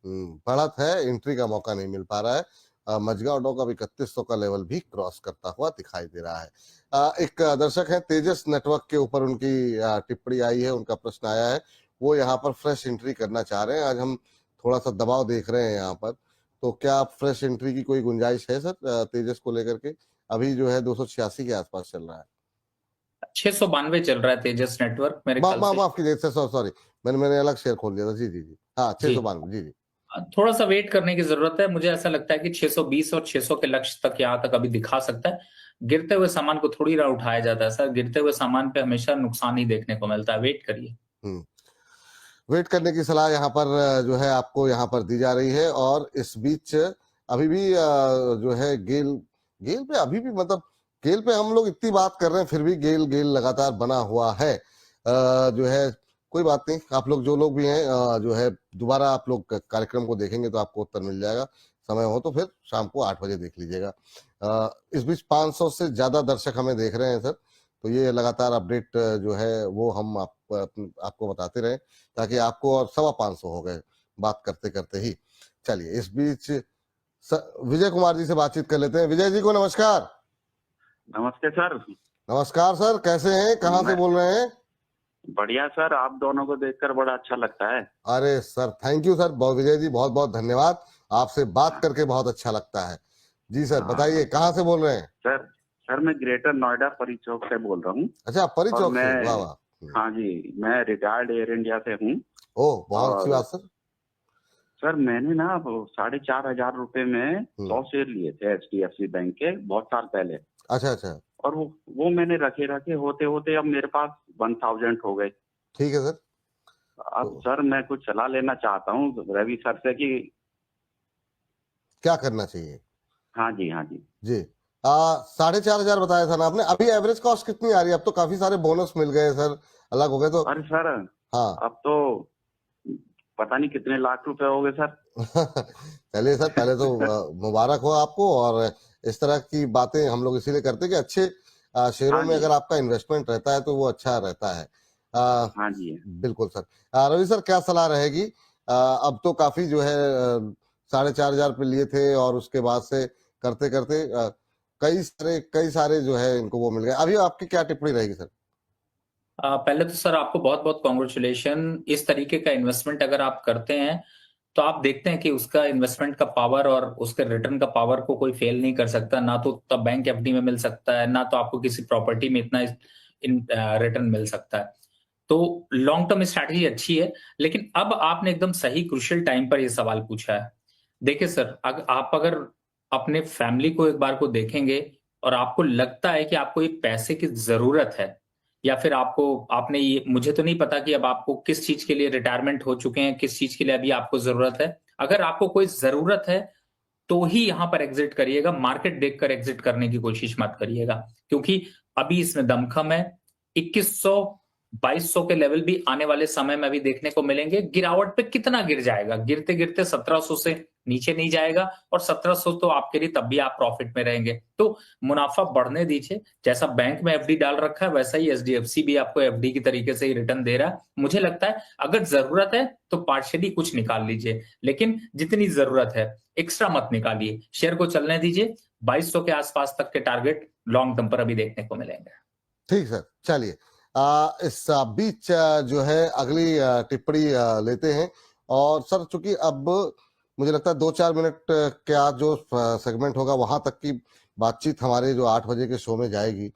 बढ़त है, एंट्री का मौका नहीं मिल पा रहा है। मजगांव डॉक अब 3100 का लेवल भी क्रॉस करता हुआ दिखाई दे रहा है। एक दर्शक है तेजस नेटवर्क के ऊपर, उनकी टिप्पणी आई है, उनका प्रश्न आया है। वो यहाँ पर फ्रेश एंट्री करना चाह रहे हैं। आज हम थोड़ा सा दबाव देख रहे हैं यहाँ पर, तो क्या फ्रेश एंट्री की कोई गुंजाइश है सर तेजस को लेकर के? अभी जो है 286 के आसपास चल रहा है। 692 चल रहा है तेजस नेटवर्क मेरे ख्याल से। माफ कीजिए सर, सॉरी, मैंने अलग शेयर खोल दिया था। जी जी जी, हाँ 692। जी जी, थोड़ा सा वेट करने की जरूरत है। मुझे ऐसा लगता है कि 620 और 600 के लक्ष्य तक यहाँ तक अभी दिखा सकता है। गिरते हुए सामान को थोड़ी ना उठाया जाता है सर, गिरते हुए सामान पे हमेशा नुकसान ही देखने को मिलता है। वेट करिए। वेट करने की सलाह यहाँ पर जो है आपको यहाँ पर दी जा रही है। और इस बीच अभी भी जो है गेल पे अभी भी मतलब गेल पे हम लोग इतनी बात कर रहे हैं, फिर भी गेल लगातार बना हुआ है। जो है कोई बात नहीं, आप लोग जो लोग भी हैं जो है दोबारा आप लोग कार्यक्रम को देखेंगे तो आपको उत्तर मिल जाएगा। समय हो तो फिर शाम को 8 बजे देख लीजिएगा। इस बीच 500 से ज्यादा दर्शक हमें देख रहे हैं सर, तो ये लगातार अपडेट जो है वो हम आपको बताते रहे, ताकि आपको और 550 हो गए बात करते करते ही। चलिए इस बीच विजय कुमार जी से बातचीत कर लेते हैं। विजय जी को नमस्कार। नमस्ते सर। नमस्कार सर, कैसे हैं, कहाँ से बोल रहे हैं? बढ़िया सर, आप दोनों को देखकर बड़ा अच्छा लगता है। अरे sir thank you sir, Vijay ji बहुत बहुत धन्यवाद, आपसे बात करके बहुत अच्छा लगता है। जी सर बताइए, कहाँ से बोल रहे हैं? सर मैं ग्रेटर नोएडा परी चौक से बोल रहा हूँ। अच्छा, परी चौक से, वाह वाह। हाँ जी, मैं रिटायर्ड एयर इंडिया से हूँ। ओह बहुत अच्छी बात सर। सर मैंने ना 4,500 रुपए में 100 शेयर लिए थे HDFC बैंक के बहुत साल पहले। अच्छा अच्छा। और वो मैंने रखे होते होते अब मेरे पास 1000 हो गए। ठीक है सर। अब सर मैं कुछ सलाह लेना चाहता हूँ रवि सर से कि क्या करना चाहिए। हाँ जी जी 4,500 बताया था ना आपने, अभी एवरेज कॉस्ट कितनी आ रही है? अब तो काफी सारे बोनस मिल गए सर, अलग हो गए तो। अरे सर हाँ अब तो पता नहीं कितने लाख रुपए हो गए सर। चलिए सर, पहले तो मुबारक हो आपको, और इस तरह की बातें हम लोग इसीलिए करते हैं कि अच्छे शेयरों में अगर आपका इन्वेस्टमेंट रहता है तो वो अच्छा रहता है। हाँ जी बिल्कुल सर। रवि सर क्या सलाह रहेगी? अब तो काफी जो है 4,500 पे लिए थे, और उसके बाद से करते करते कई सारे जो है इनको वो मिल गए। अभी आपकी क्या टिप्पणी रहेगी सर? पहले तो सर आपको बहुत बहुत कॉन्ग्रेचुलेशन। इस तरीके का इन्वेस्टमेंट अगर आप करते हैं तो आप देखते हैं कि उसका इन्वेस्टमेंट का पावर और उसके रिटर्न का पावर को कोई फेल नहीं कर सकता। ना तो तब बैंक एफडी में मिल सकता है, ना तो आपको किसी प्रॉपर्टी में इतना रिटर्न मिल सकता है। तो लॉन्ग टर्म स्ट्रैटेजी अच्छी है, लेकिन अब आपने एकदम सही क्रूशियल टाइम पर यह सवाल पूछा है। देखिए सर, आप अगर अपने फैमिली को एक बार को देखेंगे और आपको लगता है कि आपको ये पैसे की जरूरत है, या फिर आपने ये, मुझे तो नहीं पता कि अब आपको किस चीज के लिए रिटायरमेंट हो चुके हैं, किस चीज के लिए अभी आपको जरूरत है। अगर आपको कोई जरूरत है तो ही यहां पर एग्जिट करिएगा, मार्केट देखकर एग्जिट करने की कोशिश मत करिएगा, क्योंकि अभी इसमें दमखम है। 2100 2200 के लेवल भी आने वाले समय में अभी देखने को मिलेंगे। गिरावट पे कितना गिर जाएगा? गिरते गिरते 1700 से नीचे नहीं जाएगा, और 1700 तो आपके लिए तब भी आप प्रॉफिट में रहेंगे। तो मुनाफा बढ़ने दीजिए। जैसा बैंक में एफडी डाल रखा है वैसा ही एचडीएफसी भी आपको एफडी की तरीके से ही रिटर्न दे रहा है। मुझे लगता है अगर जरूरत है तो पार्शियली कुछ निकाल लीजिए, लेकिन जितनी जरूरत है एक्स्ट्रा मत निकालिए। शेयर को चलने दीजिए। 2200 के आसपास तक के टारगेट लॉन्ग टर्म पर अभी देखने को मिलेंगे। ठीक सर, चलिए इस बीच जो है अगली टिप्पणी लेते हैं। और सर चूंकि अब मुझे लगता है 2-4 मिनट क्या जो सेगमेंट होगा वहां तक की बातचीत हमारे जो 8 बजे के शो में जाएगी।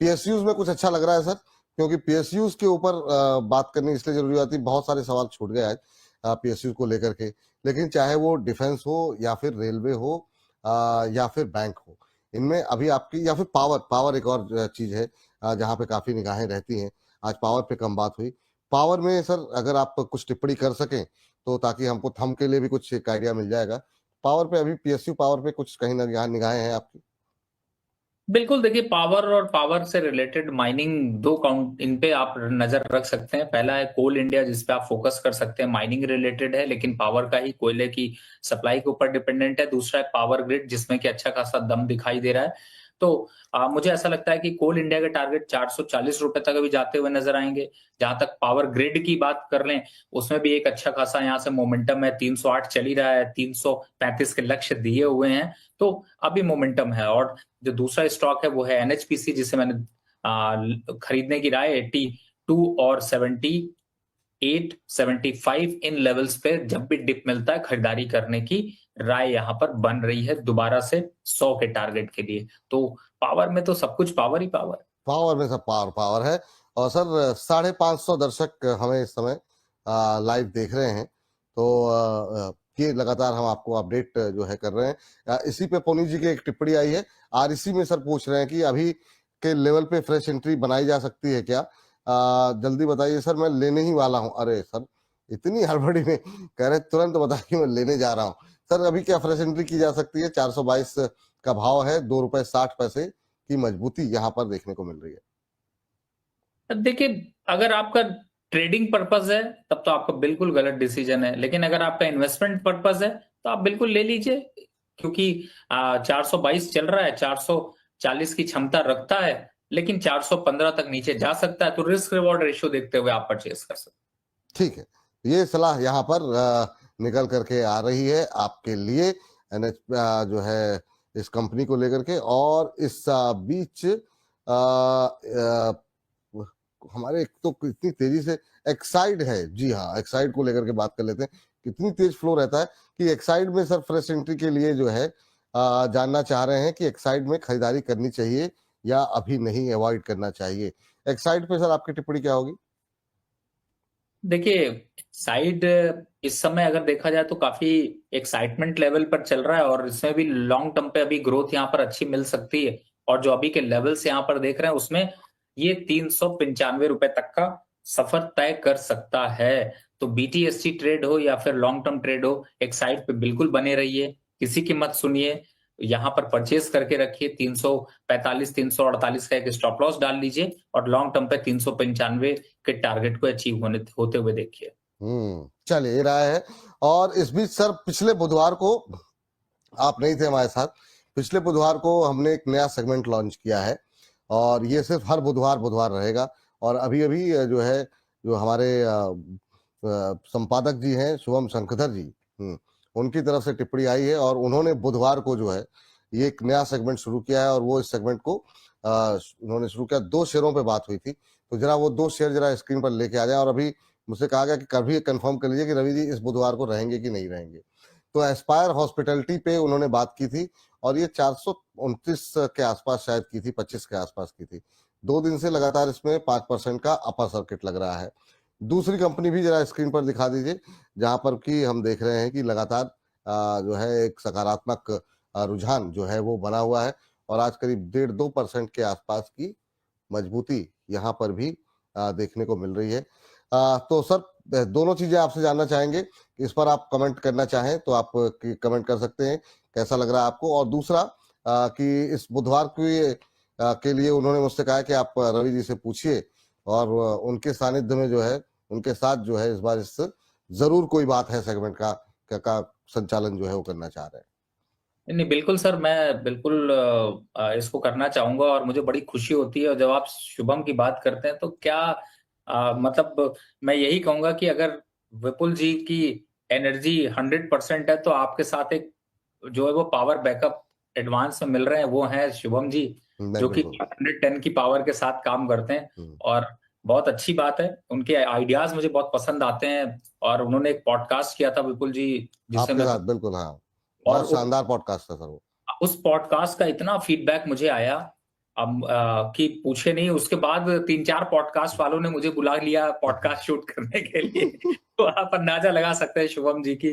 पीएसयूज में कुछ अच्छा लग रहा है सर, क्योंकि पीएसयूज के ऊपर बात करनी इसलिए जरूरी आती है, बहुत सारे सवाल छूट गए आज पीएसयूज को लेकर के। लेकिन चाहे वो डिफेंस हो या फिर रेलवे हो या फिर बैंक हो, इनमें अभी आपकी, या फिर पावर एक और चीज है जहां पे काफी निगाहें रहती हैं। आज पावर पे कम बात हुई। पावर में सर अगर आप कुछ टिप्पणी कर सकें तो, ताकि हमको थम के लिए भी कुछ एक आइडिया मिल जाएगा। पावर पे अभी पीएसयू पावर पे कुछ कहीं ना कहीं निगाहें हैं आपकी? बिल्कुल, देखिए पावर और पावर से रिलेटेड माइनिंग, दो काउंट इन पे आप नजर रख सकते हैं। पहला है कोल इंडिया, जिस पे आप फोकस कर सकते हैं, माइनिंग रिलेटेड है लेकिन पावर का ही, कोयले की सप्लाई के ऊपर डिपेंडेंट है। दूसरा है पावर ग्रिड, जिसमें कि अच्छा खासा दम दिखाई दे रहा है। तो मुझे ऐसा लगता है कि कोल इंडिया के टारगेट 440 रुपए तक अभी जाते हुए नजर आएंगे। जहां तक पावर ग्रिड की बात कर लें, उसमें भी एक अच्छा खासा यहाँ से मोमेंटम है। 308 चल ही रहा है, 335 के लक्ष्य दिए हुए हैं, तो अभी मोमेंटम है। और जो दूसरा स्टॉक है वो है एनएचपीसी, जिसे मैंने खरीदने की राय 82 और 78 75 इन लेवल्स पे जब भी डिप मिलता है खरीदारी करने की राय यहाँ पर बन रही है, दोबारा से 100 के टारगेट के लिए। तो पावर में तो सब कुछ पावर ही पावर में सब पावर है। और सर 550 दर्शक हमें इस समय लाइव देख रहे हैं, तो ये लगातार हम आपको अपडेट जो है कर रहे हैं। इसी पे पोनी जी की एक टिप्पणी आई है। आरईसी में सर पूछ रहे हैं कि अभी के लेवल पे फ्रेश एंट्री बनाई जा सकती है क्या? जल्दी बताइए सर, मैं लेने ही वाला हूं। अरे सर इतनी हड़बड़ी में कह रहे तुरंत बताइए, मैं लेने जा रहा हूं। सर अभी क्या फ्रेश एंट्री की जा सकती है? 422 का भाव है, ₹2.60 की मजबूती यहाँ पर देखने को मिल रही है। देखिए, अगर आपका ट्रेडिंग पर्पस है तब तो आपका बिल्कुल गलत डिसीजन है, लेकिन अगर आपका इन्वेस्टमेंट पर्पस है तो आप बिल्कुल ले लीजिए। क्योंकि 422 चल रहा है, 440 की क्षमता रखता है, लेकिन 415 तक नीचे जा सकता है, तो रिस्क रिवॉर्ड रेशियो देखते हुए आप परचेस कर सकते हैं। ठीक है, ये सलाह यहाँ पर निकल करके आ रही है आपके लिए एनएच जो है इस कंपनी को लेकर के। और इस बीच हमारे एक तो इतनी तेजी से एक्साइड है, जी हाँ, एक्साइड को लेकर के बात कर लेते हैं। कितनी तेज फ्लो रहता है कि एक्साइड में सर फ्रेश एंट्री के लिए जो है जानना चाह रहे हैं कि एक्साइड में खरीदारी करनी चाहिए या अभी नहीं, अवॉइड करना चाहिए। एक्साइड पे सर आपकी टिप्पणी क्या होगी? देखिए, साइड इस समय अगर देखा जाए तो काफी एक्साइटमेंट लेवल पर चल रहा है और इसमें भी लॉन्ग टर्म पे अभी ग्रोथ यहाँ पर अच्छी मिल सकती है। और जो अभी के लेवल्स यहाँ पर देख रहे हैं उसमें ये 395 रुपए तक का सफर तय कर सकता है। तो BTSC ट्रेड हो या फिर लॉन्ग टर्म ट्रेड हो, एक्साइड पे बिल्कुल बने रहिए, किसी की मत सुनिए, यहाँ पर परचेस करके रखिए। 345 348 का एक स्टॉप लॉस डाल लीजिए और लॉन्ग टर्म पे 395 के टारगेट को अचीव होते हुए देखिए। चलिए, ये रहा है। और इस बीच सर पिछले बुधवार को आप नहीं थे हमारे साथ, पिछले बुधवार को हमने एक नया सेगमेंट लॉन्च किया है और ये सिर्फ हर बुधवार रहेगा। और अभी अभी जो है, जो हमारे संपादक जी हैं शुभम शंखधर जी, उनकी तरफ से टिप्पणी आई है और उन्होंने बुधवार को जो है ये एक नया सेगमेंट शुरू किया है। और वो इस सेगमेंट को उन्होंने शुरू किया, 2 शेयरों पे बात हुई थी, तो जरा वो 2 शेयर जरा स्क्रीन पर लेके आ जाए। और अभी मुझसे कहा गया कि कभी कंफर्म कर लीजिए कि रवि जी इस बुधवार को रहेंगे कि नहीं रहेंगे। तो एस्पायर हॉस्पिटैलिटी पे उन्होंने बात की थी और ये 429 के आसपास शायद की थी, 25 के आसपास की थी। 2 दिन से लगातार इसमें 5% का अपर सर्किट लग रहा है। दूसरी कंपनी भी जरा स्क्रीन पर दिखा दीजिए, जहां पर कि हम देख रहे हैं कि लगातार जो है एक सकारात्मक रुझान जो है वो बना हुआ है और आज करीब 1.5-2% के आसपास की मजबूती यहाँ पर भी देखने को मिल रही है। तो सर दोनों चीजें आपसे जानना चाहेंगे, इस पर आप कमेंट करना चाहें तो आप कमेंट कर सकते हैं, कैसा लग रहा है आपको। और दूसरा कि इस बुधवार के लिए उन्होंने मुझसे कहा कि आप रवि जी से पूछिए और उनके सानिध्य में जो है, उनके साथ जो है इस बार इस जरूर कोई बात है सेगमेंट का संचालन जो है वो करना चाह रहे हैं। नहीं, बिल्कुल सर, मैं बिल्कुल इसको करना चाहूंगा और मुझे बड़ी खुशी होती है। और जब आप शुभम की बात करते हैं तो क्या मतलब मैं यही कहूंगा कि अगर विपुल जी की एनर्जी 100% है तो आपके साथ एक जो है वो पावर बैकअप एडवांस में मिल रहे हैं, वो है शुभम जी, जो कि 110 की पावर के साथ काम करते हैं। और बहुत अच्छी बात है, उनके आइडियाज मुझे बहुत पसंद आते हैं। और उन्होंने एक पॉडकास्ट किया था विपुल जी, जिससे आपके साथ, बिल्कुल, हाँ, बहुत शानदार पॉडकास्ट था सर वो। उस पॉडकास्ट का इतना फीडबैक मुझे आया अब कि पूछे नहीं। उसके बाद 3-4 पॉडकास्ट वालों ने मुझे बुला लिया पॉडकास्ट शूट करने के लिए। तो आप अंदाजा लगा सकते हैं शुभम जी की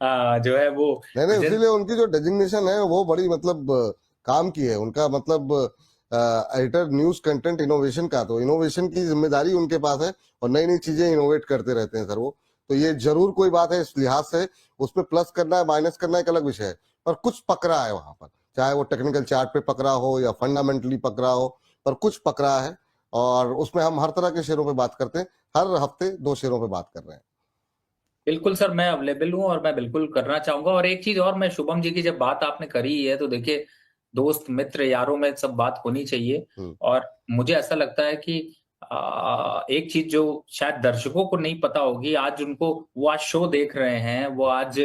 जो है वो नहीं, इसीलिए उनकी जो डेजिग्नेशन है वो बड़ी मतलब काम की है। उनका मतलब एडिटर न्यूज कंटेंट इनोवेशन का, तो इनोवेशन की जिम्मेदारी उनके पास है और नई नई चीजें इनोवेट करते रहते हैं सर वो। तो ये जरूर कोई बात है इस लिहाज से, उसमें प्लस करना है माइनस करना एक अलग विषय है, पर कुछ पकड़ा है वहां पर, चाहे वो टेक्निकल चार्ट पे पकड़ा हो या फंडामेंटली पकड़ा हो, पर कुछ पकड़ा है। और उसमें हम हर तरह के शेयरों पे बात करते हैं, हर हफ्ते 2 शेयरों पे बात कर रहे हैं। बिल्कुल सर, मैं अवेलेबल हूँ और मैं बिल्कुल करना चाहूंगा। और एक चीज और, मैं शुभम जी की जब बात आपने करी है तो देखिए, दोस्त मित्र यारों में सब बात होनी चाहिए। और मुझे ऐसा लगता है कि एक चीज जो शायद दर्शकों को नहीं पता होगी, आज उनको वो आज शो देख रहे हैं, वो आज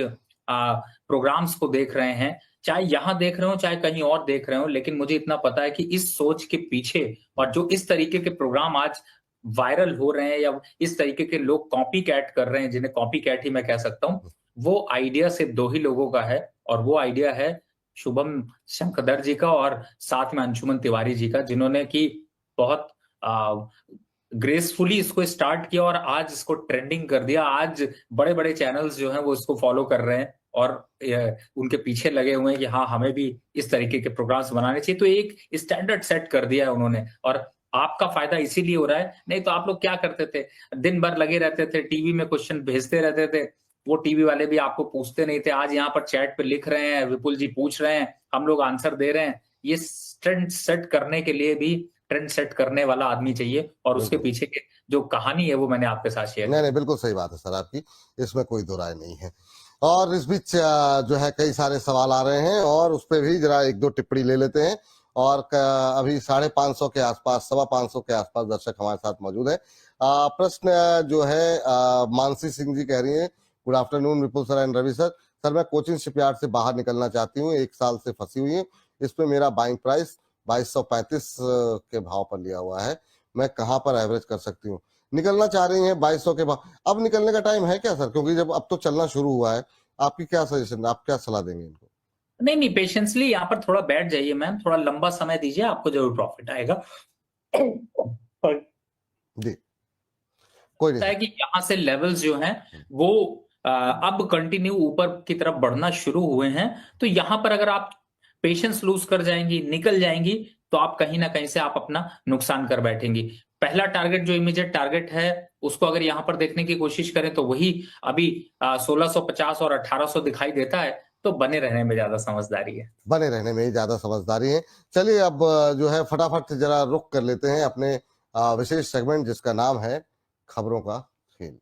प्रोग्राम्स को देख रहे हैं, चाहे यहाँ देख रहे हो चाहे कहीं और देख रहे हो, लेकिन मुझे इतना पता है कि इस सोच के पीछे और जो इस तरीके के प्रोग्राम आज वायरल हो रहे हैं या इस तरीके के लोग कॉपी कैट कर रहे हैं, जिन्हें कॉपी कैट ही मैं कह सकता हूँ, वो आइडिया सिर्फ 2 ही लोगों का है। और वो आइडिया है शुभम शंखधर जी का और साथ में अंशुमन तिवारी जी का, जिन्होंने की बहुत ग्रेसफुली इसको स्टार्ट किया और आज इसको ट्रेंडिंग कर दिया। आज बड़े बड़े चैनल्स जो हैं वो इसको फॉलो कर रहे हैं और उनके पीछे लगे हुए हैं कि हाँ, हमें भी इस तरीके के प्रोग्राम्स बनाने चाहिए। तो एक स्टैंडर्ड सेट कर दिया है उन्होंने और आपका फायदा इसीलिए हो रहा है। नहीं तो आप लोग क्या करते थे, दिन भर लगे रहते थे, टीवी में क्वेश्चन भेजते रहते थे, वो टीवी वाले भी आपको पूछते नहीं थे। आज यहाँ पर चैट पे लिख रहे हैं, विपुल जी पूछ रहे हैं, हम लोग आंसर दे रहे हैं। ये ट्रेंड सेट करने के लिए भी ट्रेंड सेट करने वाला आदमी चाहिए, और उसके बिल्कुल। पीछे के जो कहानी है वो मैंने आपके साथ शेयर नहीं की। नहीं, बिल्कुल सही बात है सर आपकी, इसमें कोई दो राय नहीं है। और इस बीच जो है कई सारे सवाल आ रहे हैं और उस पर भी जरा एक दो टिप्पणी ले लेते हैं। और अभी 550 के आसपास, 525 के आसपास दर्शक हमारे साथ मौजूद है। प्रश्न जो है मानसी सिंह जी कह रही है, good afternoon Vipul sir and Ravi sir. Sir मैं कोचिन शिपयार्ड से बाहर निकलना चाहती हूँ, 1 साल से फंसी हुई है। इसमें मेरा बाइंग प्राइस 2235 के भाव पर लिया हुआ है। मैं कहाँ पर एवरेज कर सकती हूँ? निकलना चाह रही हैं 2200 के भाव। अब निकलने का टाइम है क्या सर? क्योंकि जब अब तो चलना शुरू हुआ है, आपकी क्या सजेशन, आप क्या सलाह देंगे इनको? नहीं नहीं, पेशेंसली यहाँ पर थोड़ा बैठ जाइए मैम, थोड़ा लंबा समय दीजिए, आपको जरूर प्रॉफिट आएगा। और जी, कोई नहीं है सर। कि यहाँ से लेवल्स जो हैं वो अब कंटिन्यू ऊपर की तरफ बढ़ना शुरू हुए हैं। तो यहाँ पर अगर आप पेशेंस लूज कर जाएंगी, निकल जाएंगी, तो आप कहीं ना कहीं से आप अपना नुकसान कर बैठेंगी। पहला टारगेट जो इमीडिएट टारगेट है उसको अगर यहाँ पर देखने की कोशिश करें तो वही अभी 1650 और 1800 दिखाई देता है। तो बने रहने में ज्यादा समझदारी है। बने रहने में ही ज्यादा समझदारी है। चलिए अब जो है फटाफट से जरा रुक कर लेते हैं अपने विशेष सेगमेंट जिसका नाम है खबरों का खेल।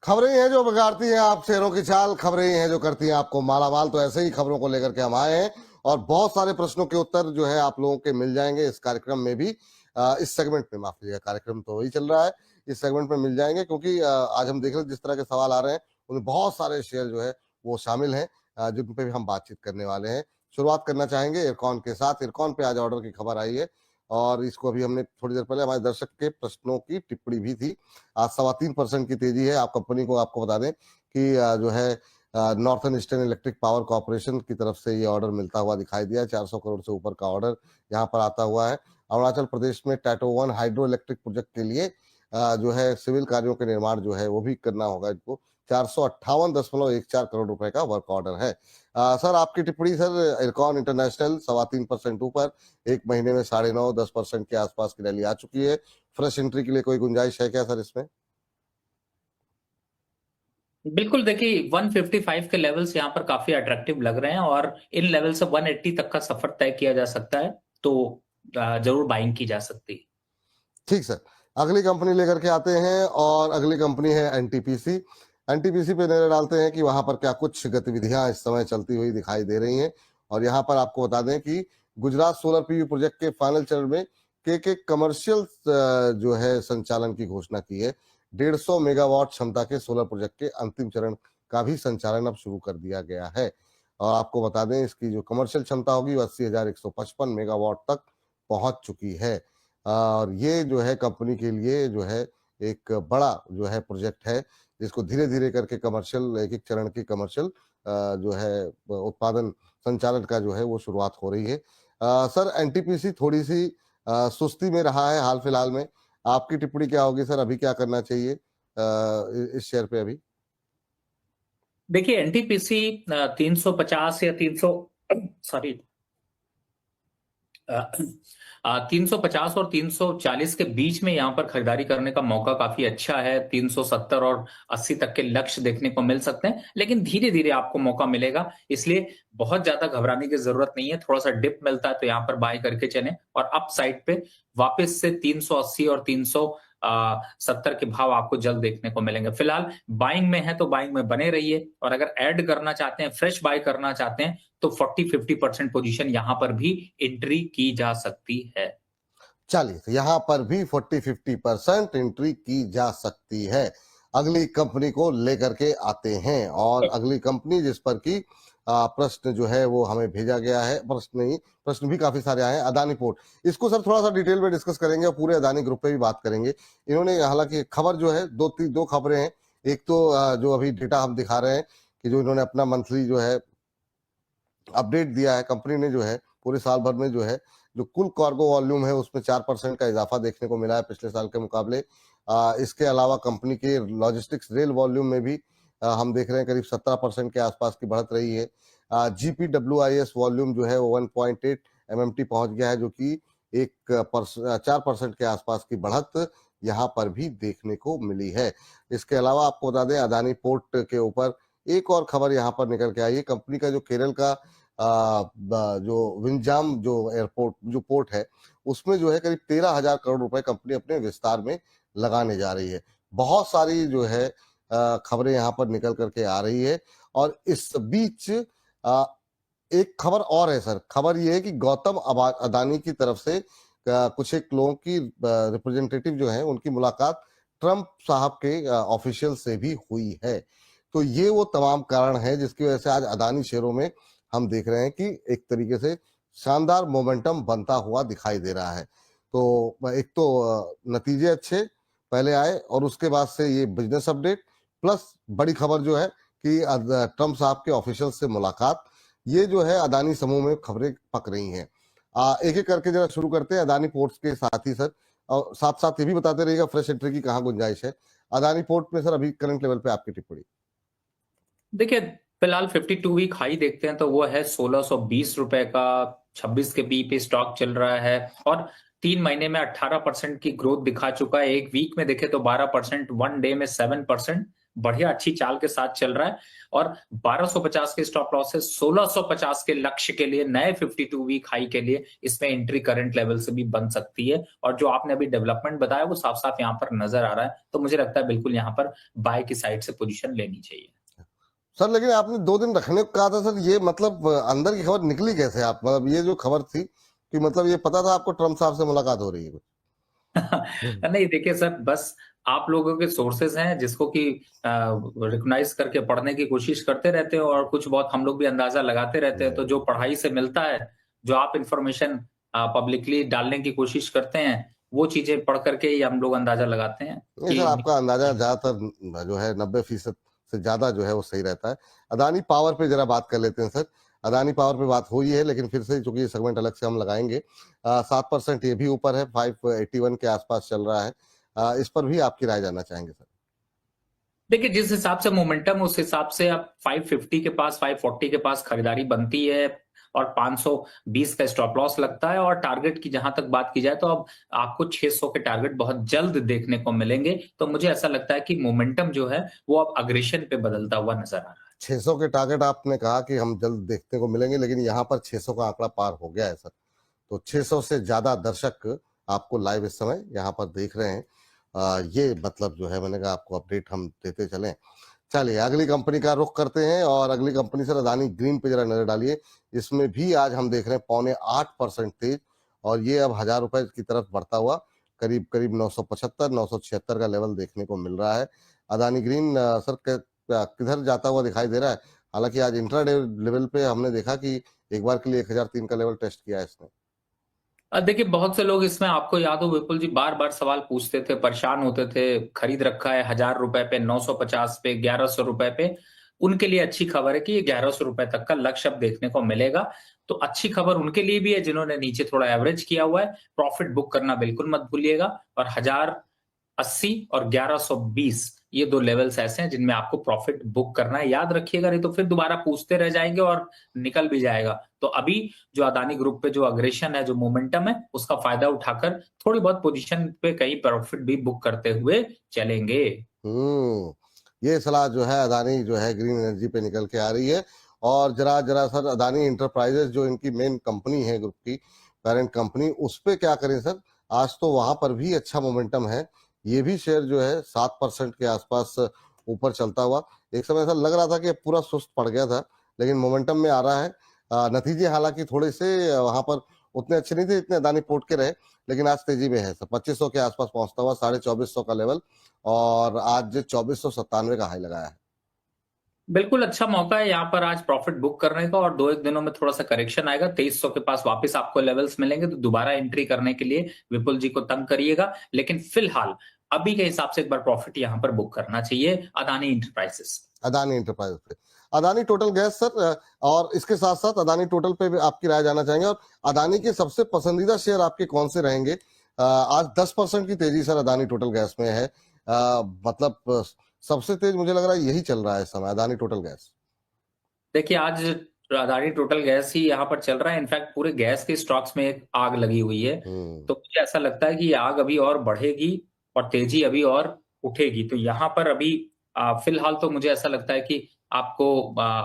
खबरें ही हैं जो बिगाड़ती हैं आप शेरों की चाल, खबरें ही हैं जो करती हैं आपको मालामाल। तो ऐसे ही खबरों को लेकर के हम आए हैं और बहुत सारे प्रश्नों के उत्तर जो है आप लोगों के मिल जाएंगे इस कार्यक्रम में भी। इस सेगमेंट में, माफ कीजिएगा, कार्यक्रम तो वही चल रहा है, इस सेगमेंट में मिल जाएंगे क्योंकि आज हम देख रहे हैं जिस तरह के सवाल आ रहे हैं उनमें बहुत सारे शेयर जो है वो शामिल हैं, जिन पे भी हम बातचीत करने वाले हैं। शुरुआत करना चाहेंगे इरकॉन के साथ। इरकॉन पे आज ऑर्डर की खबर आई है और इसको अभी हमने थोड़ी देर पहले हमारे दर्शक के प्रश्नों की टिप्पणी भी थी। आज 3.25% की तेजी है। आप कंपनी को आपको बता दें कि जो है northern eastern electric power corporation की तरफ से ये ऑर्डर मिलता हुआ दिखाई दिया। 400 करोड़ से ऊपर का ऑर्डर यहाँ पर आता हुआ है। अरुणाचल प्रदेश में टैटो 1 हाइड्रो इलेक्ट्रिक प्रोजेक्ट के लिए जो है सिविल कार्यों के निर्माण जो है वो भी करना होगा इनको। 458.14 करोड़ रुपए का वर्क ऑर्डर है। सर आपकी टिप्पणी सर। इरकॉन इंटरनेशनल 3.25% ऊपर, एक महीने में 9.5-10% के आसपास की रैली आ चुकी है। फ्रेश एंट्री के लिए कोई गुंजाइश है क्या सर इसमें? बिल्कुल, देखिए 155 के लेवल्स यहाँ पर काफी अट्रैक्टिव लग रहे हैं और इन लेवल से 180 तक का सफर तय किया जा सकता है, तो जरूर बाइंग की जा सकती है। ठीक सर, अगली कंपनी लेकर के आते हैं और अगली कंपनी है एनटीपीसी। एनटीपीसी पे नजर डालते हैं कि वहां पर क्या कुछ गतिविधियां इस समय चलती हुई दिखाई दे रही हैं। और यहाँ पर आपको बता दें कि गुजरात सोलर पीवी प्रोजेक्ट के फाइनल चरण में के कमर्शियल जो है संचालन की घोषणा की है। 150 मेगावाट क्षमता के सोलर प्रोजेक्ट के अंतिम चरण का भी संचालन अब शुरू कर दिया गया है। और आपको बता दें इसकी जो कमर्शियल क्षमता होगी वो 80,155 मेगावाट तक पहुंच चुकी है। और ये जो है कंपनी के लिए जो है एक बड़ा जो है प्रोजेक्ट है जिसको धीरे धीरे करके कमर्शियल, एक एक चरण की कमर्शियल जो है उत्पादन संचालन का जो है वो शुरुआत हो रही है। सर एनटीपीसी थोड़ी सी सुस्ती में रहा है हाल फिलहाल में, आपकी टिप्पणी क्या होगी सर? अभी क्या करना चाहिए इस शेयर पे अभी? देखिए एनटीपीसी 350 या 300 सॉरी 350 और 340 के बीच में यहाँ पर खरीदारी करने का मौका काफी अच्छा है। 370 और 80 तक के लक्ष्य देखने को मिल सकते हैं, लेकिन धीरे धीरे आपको मौका मिलेगा, इसलिए बहुत ज्यादा घबराने की जरूरत नहीं है। थोड़ा सा डिप मिलता है तो यहाँ पर बाय करके चलें और अप साइड पे वापस से 380 और 370 के भाव आपको जल्द देखने को मिलेंगे। फिलहाल बाइंग में है तो बाइंग में बने रहिए, और अगर ऐड करना चाहते हैं, फ्रेश बाय करना चाहते हैं, तो 40-50% पोजीशन यहां पर भी एंट्री की जा सकती है। चलिए, तो यहाँ पर भी 40-50% एंट्री की जा सकती है। अगली कंपनी को लेकर के आते हैं और अगली कंपनी जिस पर की प्रश्न जो है वो हमें भेजा गया है, प्रश्न भी काफी सारे आए हैं, अदानी पोर्ट। इसको सर थोड़ा सा डिटेल में डिस्कस करेंगे और पूरे अदानी ग्रुप पे भी बात करेंगे। इन्होंने हालांकि खबर जो है दो खबरें हैं। एक तो जो अभी डेटा हम दिखा रहे हैं कि जो इन्होंने अपना मंथली जो है अपडेट दिया है, कंपनी ने जो है पूरे साल भर में जो है जो कुल कार्गो वॉल्यूम है उसमें 4% का इजाफा देखने को मिला है पिछले साल के मुकाबले। इसके अलावा कंपनी के लॉजिस्टिक्स रेल वॉल्यूम में भी हम देख रहे हैं करीब 17% के आसपास की बढ़त रही है। GPWIS वॉल्यूम जो है वो 1.8 MMT पहुंच गया है, जो कि 4% के आसपास की बढ़त यहाँ पर भी देखने को मिली है। इसके अलावा आपको बता दें अदानी पोर्ट के ऊपर एक और खबर यहाँ पर निकल के आई है। कंपनी का जो केरल का जो विंजाम जो एयरपोर्ट जो पोर्ट है उसमें जो है करीब 13,000 करोड़ रुपए कंपनी अपने विस्तार में लगाने जा रही है। बहुत सारी जो है खबरें यहाँ पर निकल करके आ रही है। और इस बीच एक खबर और है सर। खबर ये है कि गौतम अदानी की तरफ से कुछ एक लोगों की रिप्रेजेंटेटिव जो है उनकी मुलाकात ट्रंप साहब के ऑफिशियल से भी हुई है। तो ये वो तमाम कारण है जिसकी वजह से आज अदानी शेयरों में हम देख रहे हैं कि एक तरीके से शानदार मोमेंटम बनता हुआ दिखाई दे रहा है। तो एक तो नतीजे अच्छे पहले आए और उसके बाद से ये बिजनेस अपडेट प्लस बड़ी खबर जो है कि ट्रंप साहब के ऑफिशियल से मुलाकात, ये जो है अदानी समूह में खबरें पक रही हैं। एक एक करके जरा शुरू करते हैं अदानी पोर्ट्स के साथ ही सर, और साथ साथ ये भी बताते रहिएगा फ्रेश एंट्री की कहाँ गुंजाइश है। अदानी पोर्ट में सर अभी करंट लेवल पे आपकी टिप्पणी। देखिए फिलहाल 52 वीक हाई देखते हैं तो वो है 1620 रुपए का, 26 के बी पे स्टॉक चल रहा है और 3 महीने में 18% की ग्रोथ दिखा चुका है। एक वीक में देखे तो 12%, वन डे में 7%, बढ़िया अच्छी चाल के साथ चल रहा है और 1250 के स्टॉप लॉस है, 1650 के लक्ष्य के लिए नए 52 वीक हाई के लिए इसमें एंट्री करंट लेवल से भी बन सकती है। और जो आपने अभी डेवलपमेंट बताया वो साफ साफ यहाँ पर नजर आ रहा है, तो मुझे लगता है बिल्कुल यहाँ पर बाय की साइड से पोजीशन लेनी चाहिए। सर लेकिन आपने 2 दिन रखने को कहा था सर, ये मतलब अंदर की खबर निकली कैसे आप, मतलब ये जो खबर थी कि मतलब ये पता था आपको ट्रंप साहब से मुलाकात हो रही है कुछ? नहीं देखिए सर, बस आप लोगों के सोर्सेज हैं जिसको कि रिकॉग्नाइज करके पढ़ने की कोशिश करते रहते हैं और कुछ बहुत हम लोग भी अंदाजा लगाते रहते हैं। तो जो पढ़ाई से मिलता है, जो आप इंफॉर्मेशन पब्लिकली डालने की कोशिश करते हैं, वो चीजें पढ़ करके ही हम लोग अंदाजा लगाते हैं नहीं सर, आपका अंदाजा ज्यादातर जो है 90% से ज्यादा जो है वो सही रहता है। अदानी पावर पे जरा बात कर लेते हैं सर। अदानी पावर पे बात हुई है लेकिन फिर से चूंकि ये सेगमेंट अलग से हम लगाएंगे, 7% ये भी ऊपर है, 581 के आसपास चल रहा है। इस पर भी आपकी राय जानना चाहेंगे सर। देखिए जिस हिसाब से मोमेंटम, उस हिसाब से अब 550 के पास, 540 के पास खरीदारी बनती है और 520 का स्टॉप लॉस लगता है। और टारगेट की जहां तक बात की जाए तो अब आपको 600 के टारगेट बहुत जल्द देखने को मिलेंगे। तो मुझे ऐसा लगता है कि मोमेंटम जो है वो अब अग्रेशन पे बदलता हुआ नजर आ रहा है। 600 के टारगेट आपने कहा कि हम जल्द देखने को मिलेंगे, लेकिन यहाँ पर 600 का आंकड़ा पार हो गया है सर। तो 600 से ज्यादा दर्शक आपको लाइव इस समय यहाँ पर देख रहे हैं। ये मतलब जो है मैंने कहा आपको अपडेट हम देते चलें। चलिए अगली कंपनी का रुख करते हैं और अगली कंपनी सर अदानी ग्रीन पे जरा नजर डालिए। इसमें भी आज हम देख रहे हैं 7.25% तेज और ये अब 1000 रुपए की तरफ बढ़ता हुआ करीब करीब 975 976 का लेवल देखने को मिल रहा है। अदानी ग्रीन सर किधर जाता हुआ दिखाई दे रहा है? हालांकि आज इंट्राडे लेवल पे हमने देखा कि एक बार के लिए 1003 का लेवल टेस्ट किया है इसने। देखिए बहुत से लोग इसमें, आपको याद हो विपुल जी, बार बार सवाल पूछते थे, परेशान होते थे, खरीद रखा है 1000 रुपए पे, 950 पे, 1100 रुपए पे। उनके लिए अच्छी खबर है कि ये 1100 रुपए तक का लक्ष्य अब देखने को मिलेगा। तो अच्छी खबर उनके लिए भी है जिन्होंने नीचे थोड़ा एवरेज किया हुआ है। प्रॉफिट बुक करना बिल्कुल मत भूलिएगा। और 1080 और 1120 ये 2 लेवल्स ऐसे हैं जिनमें आपको प्रॉफिट बुक करना है, याद रखिएगा, नहीं तो फिर दोबारा पूछते रह जाएंगे और निकल भी जाएगा। तो अभी जो अदानी ग्रुप पे जो अग्रेशन है, जो मोमेंटम है, उसका फायदा उठाकर थोड़ी बहुत पोजीशन पे कहीं प्रॉफिट भी बुक करते हुए चलेंगे। ये सलाह जो है अदानी जो है ग्रीन एनर्जी पे निकल के आ रही है। और जरा जरा सर अदानी इंटरप्राइजेस जो इनकी मेन कंपनी है, ग्रुप की पेरेंट कंपनी, उस पे क्या करें सर? आज तो वहां पर भी अच्छा मोमेंटम है। ये भी शेयर जो है 7% के आसपास ऊपर चलता हुआ, एक समय ऐसा लग रहा था कि पूरा सुस्त पड़ गया था, लेकिन मोमेंटम में आ रहा है। नतीजे हालांकि थोड़े से वहां पर उतने अच्छे नहीं थे, इतने अदानी पोर्ट के रहे, लेकिन आज तेजी में है सर। 2500 के आसपास पहुंचता हुआ 2450 का लेवल और आज 2497 का हाई लगाया है। बिल्कुल अच्छा मौका है यहाँ पर आज प्रॉफिट बुक करने का और 2-1 दिनों में थोड़ा सा करेक्शन आएगा, 2300 के पास वापस आपको लेवल्स मिलेंगे। तो दोबारा एंट्री करने के लिए विपुल जी को तंग करिएगा, लेकिन फिलहाल अभी के हिसाब से एक बार प्रॉफिट यहाँ पर बुक करना चाहिए अदानी इंटरप्राइजेस। अदानी इंटरप्राइजेस पे, अदानी टोटल गैस सर, और इसके साथ साथ अदानी टोटल पे भी आपकी राय जानना चाहेंगे। और अदानी के सबसे पसंदीदा शेयर आपके कौन से रहेंगे? आज 10% की तेजी सर अदानी टोटल गैस में है। मतलब सबसे तेज मुझे लग रहा है यही चल रहा है इस समय, अदानी टोटल गैस। देखिए आज अदानी टोटल गैस ही यहाँ पर चल रहा है। इनफैक्ट पूरे गैस के स्टॉक्स में एक आग लगी हुई है। तो मुझे ऐसा लगता है कि ये आग अभी और बढ़ेगी और तेजी अभी और उठेगी। तो यहाँ पर अभी फिलहाल तो मुझे ऐसा लगता है कि आपको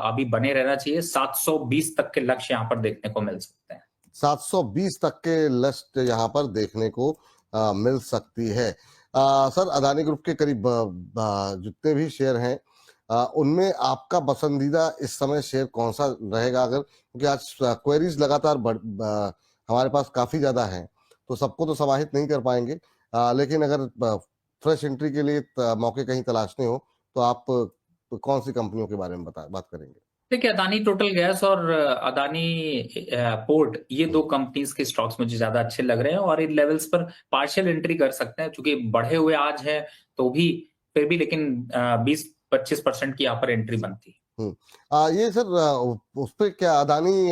अभी बने रहना चाहिए। 720 तक के लक्ष्य यहाँ पर देखने को मिल सकते हैं। 720 तक के लक्ष्य यहाँ पर देखने को मिल सकती है। सर, अदानी ग्रुप के करीब जितने भी शेयर हैं उनमें आपका पसंदीदा इस समय शेयर कौन सा रहेगा? अगर क्योंकि आज क्वेरीज लगातार हमारे पास काफी ज्यादा हैं, तो सबको तो समाहित नहीं कर पाएंगे, लेकिन अगर फ्रेश एंट्री के लिए मौके कहीं तलाशने हो तो आप कौन सी कंपनियों के बारे में बात करेंगे? देखिए, अदानी टोटल गैस और अदानी पोर्ट, ये दो कंपनीज के स्टॉक्स मुझे ज्यादा अच्छे लग रहे हैं और इन लेवल्स पर पार्शियल एंट्री कर सकते हैं, क्योंकि बढ़े हुए आज है तो भी फिर भी, लेकिन 20-25% की यहाँ पर एंट्री बनती है। ये सर उस पे क्या अदानी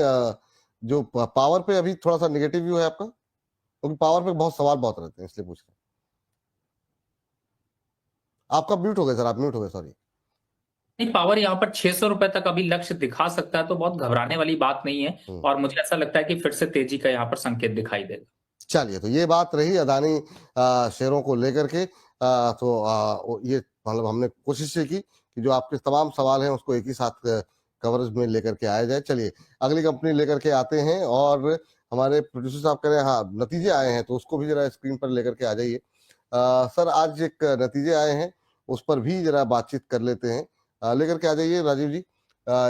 जो पावर पे अभी थोड़ा सा नेगेटिव व्यू है आपका? क्योंकि पावर पे बहुत सवाल बहुत रहते हैं, इसलिए पूछ रहे हैं। आपका म्यूट हो गया सर, आप म्यूट हो गए, सॉरी। नहीं, पावर यहाँ पर 600 रुपए तक अभी लक्ष्य दिखा सकता है, तो बहुत घबराने वाली बात नहीं है और मुझे ऐसा लगता है कि फिर से तेजी का यहाँ पर संकेत दिखाई देगा। चलिए, तो ये बात रही अदानी शेयरों को लेकर के। तो ये मतलब हमने कोशिश ये की कि जो आपके तमाम सवाल हैं उसको एक ही साथ कवरेज में लेकर के आया जाए। चलिए, अगली कंपनी लेकर के आते हैं और हमारे प्रोड्यूसर साहब कह रहे हैं हाँ नतीजे आए हैं, तो उसको भी जरा स्क्रीन पर लेकर के आ जाइए। सर, आज एक नतीजे आए हैं, उस पर भी जरा बातचीत कर लेते हैं। लेकर के आ जाइए राजीव जी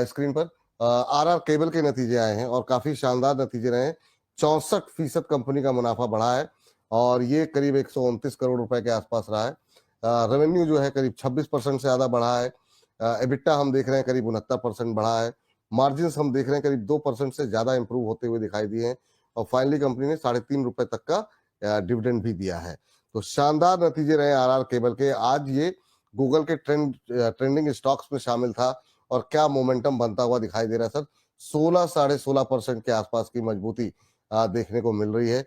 स्क्रीन पर। आरआर केबल के नतीजे आए हैं और काफी शानदार नतीजे रहे हैं। 64% कंपनी का मुनाफा बढ़ा है और ये करीब 129 करोड़ रुपए के आसपास रहा है। रेवेन्यू जो है करीब 26% से ज्यादा बढ़ा है। एबिटा हम देख रहे हैं करीब 69% बढ़ा है। मार्जिन हम देख रहे हैं करीब 2% से ज्यादा इंप्रूव होते हुए दिखाई दिए हैं और फाइनली कंपनी ने 3.5 रुपए तक का डिविडेंड भी दिया है। तो शानदार नतीजे रहे आरआर केबल के। आज ये गूगल के ट्रेंडिंग स्टॉक्स में शामिल था और क्या मोमेंटम बनता हुआ दिखाई दे रहा है सर। 16-16.5% के आसपास की मजबूती देखने को मिल रही है।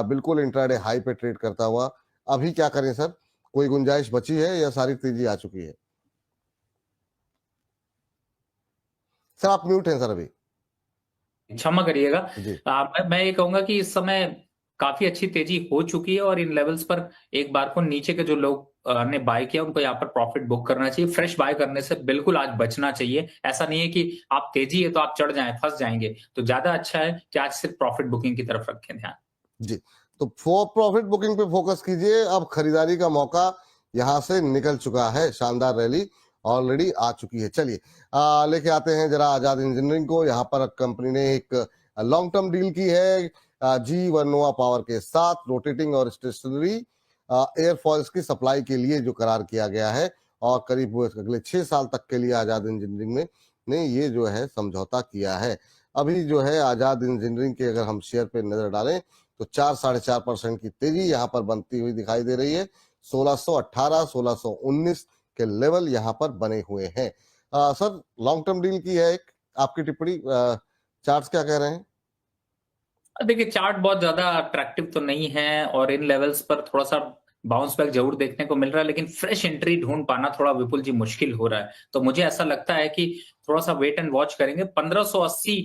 बिल्कुल इंट्राडे हाई पे ट्रेड करता हुआ। अभी क्या करें सर, कोई गुंजाइश बची है या सारी तेजी आ चुकी है? सर आप म्यूट हैं सर अभी, क्षमा करिएगा। जी। मैं ये कहूंगा कि इस समय काफी अच्छी तेजी हो चुकी है और इन लेवल्स पर एक बार को नीचे के जो लोग ने बाय किया उनको यहाँ पर प्रॉफिट बुक करना चाहिए। फ्रेश बाय करने से बिल्कुल आज बचना चाहिए। ऐसा नहीं है कि आप तेजी है तो आप चढ़ जाएं, फंस जाएंगे। तो ज्यादा अच्छा है कि आज सिर्फ प्रॉफिट बुकिंग की तरफ रखें ध्यान। जी, तो प्रॉफिट बुकिंग पे फोकस कीजिए। अब खरीदारी का मौका यहाँ से निकल चुका है। शानदार रैली ऑलरेडी आ चुकी है। चलिए लेके आते हैं जरा आजाद इंजीनियरिंग को। यहाँ पर कंपनी ने एक लॉन्ग टर्म डील की है जी वर्नोवा पावर के साथ। रोटेटिंग और स्टेशनरी एयरफॉइल्स की सप्लाई के लिए जो करार किया गया है और करीब अगले 6 साल तक के लिए आजाद इंजीनियरिंग ने ये जो है समझौता किया है। अभी जो है आजाद इंजीनियरिंग के अगर हम शेयर पे नजर डालें तो 4-4.5% की तेजी यहाँ पर बनती हुई दिखाई दे रही है। 1618, 1619 के लेवल यहाँ पर बने हुए हैं। सर, लॉन्ग टर्म डील की है एक, आपकी टिप्पणी, चार्ट्स क्या कह रहे हैं? देखिए, चार्ट बहुत ज्यादा अट्रैक्टिव तो नहीं है और इन लेवल्स पर थोड़ा सा बाउंस बैक जरूर देखने को मिल रहा है, लेकिन फ्रेश एंट्री ढूंढ पाना थोड़ा विपुल जी मुश्किल हो रहा है। तो मुझे ऐसा लगता है कि थोड़ा सा वेट एंड वॉच करेंगे। 1580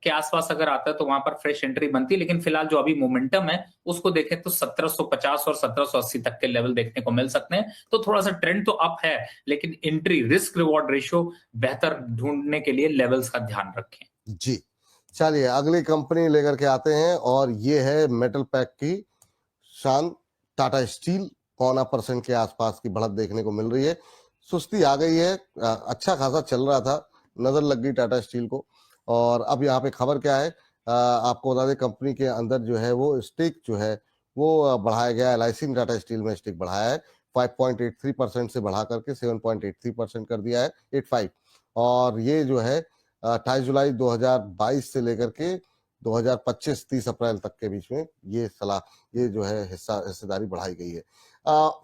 के आसपास अगर आता है तो वहां पर फ्रेश एंट्री बनती है, लेकिन फिलहाल जो अभी मोमेंटम है उसको देखें तो 1750 और 1780 तक के लेवल देखने को मिल सकते हैं। तो थोड़ा सा ट्रेंड तो अप है, लेकिन एंट्री रिस्क रिवॉर्ड रेशियो बेहतर ढूंढने के लिए लेवल्स का ध्यान रखें। जी, चलिए अगली कंपनी लेकर के आते हैं और ये है मेटल पैक की शान टाटा स्टील। 0.25% के आसपास की बढ़त देखने को मिल रही है। सुस्ती आ गई है, अच्छा खासा चल रहा था, नजर लग गई टाटा स्टील को। और अब यहाँ पे खबर क्या है, आपको बता दें कंपनी के अंदर जो है वो स्टेक जो है वो बढ़ाया गया है। LIC ने टाटा स्टील में स्टेक बढ़ाया है 5.83% से बढ़ा करके 7.83% कर दिया है, 85। और ये जो है 28 जुलाई 2022 से लेकर के 2025 30 अप्रैल तक के बीच में ये जो है हिस्सेदारी बढ़ाई गई है।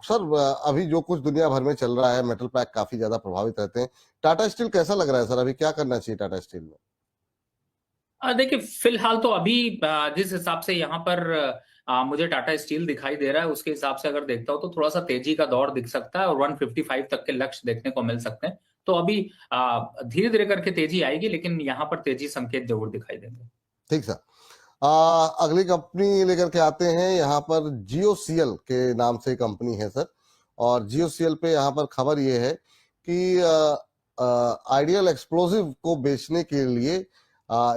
सर, अभी जो कुछ दुनिया भर में चल रहा है मेटल पैक काफी ज्यादा प्रभावित रहते हैं। टाटा स्टील कैसा लग रहा है सर, अभी क्या करना चाहिए टाटा स्टील में? देखिए, फिलहाल तो अभी जिस हिसाब से यहाँ पर मुझे टाटा स्टील दिखाई दे रहा है उसके हिसाब से अगर देखता हूं तो थोड़ा सा तेजी का दौर दिख सकता है और 155 तक के लक्ष्य देखने को मिल सकते हैं। तो अभी धीरे धीरे करके तेजी आएगी, लेकिन यहाँ पर तेजी संकेत जरूर दिखाई देंगे। ठीक सर। अगली कंपनी लेकर के आते हैं यहाँ पर GOCL के नाम से कंपनी है सर। और GOCL पे यहाँ पर खबर ये है कि आइडियल एक्सप्लोसिव को बेचने के लिए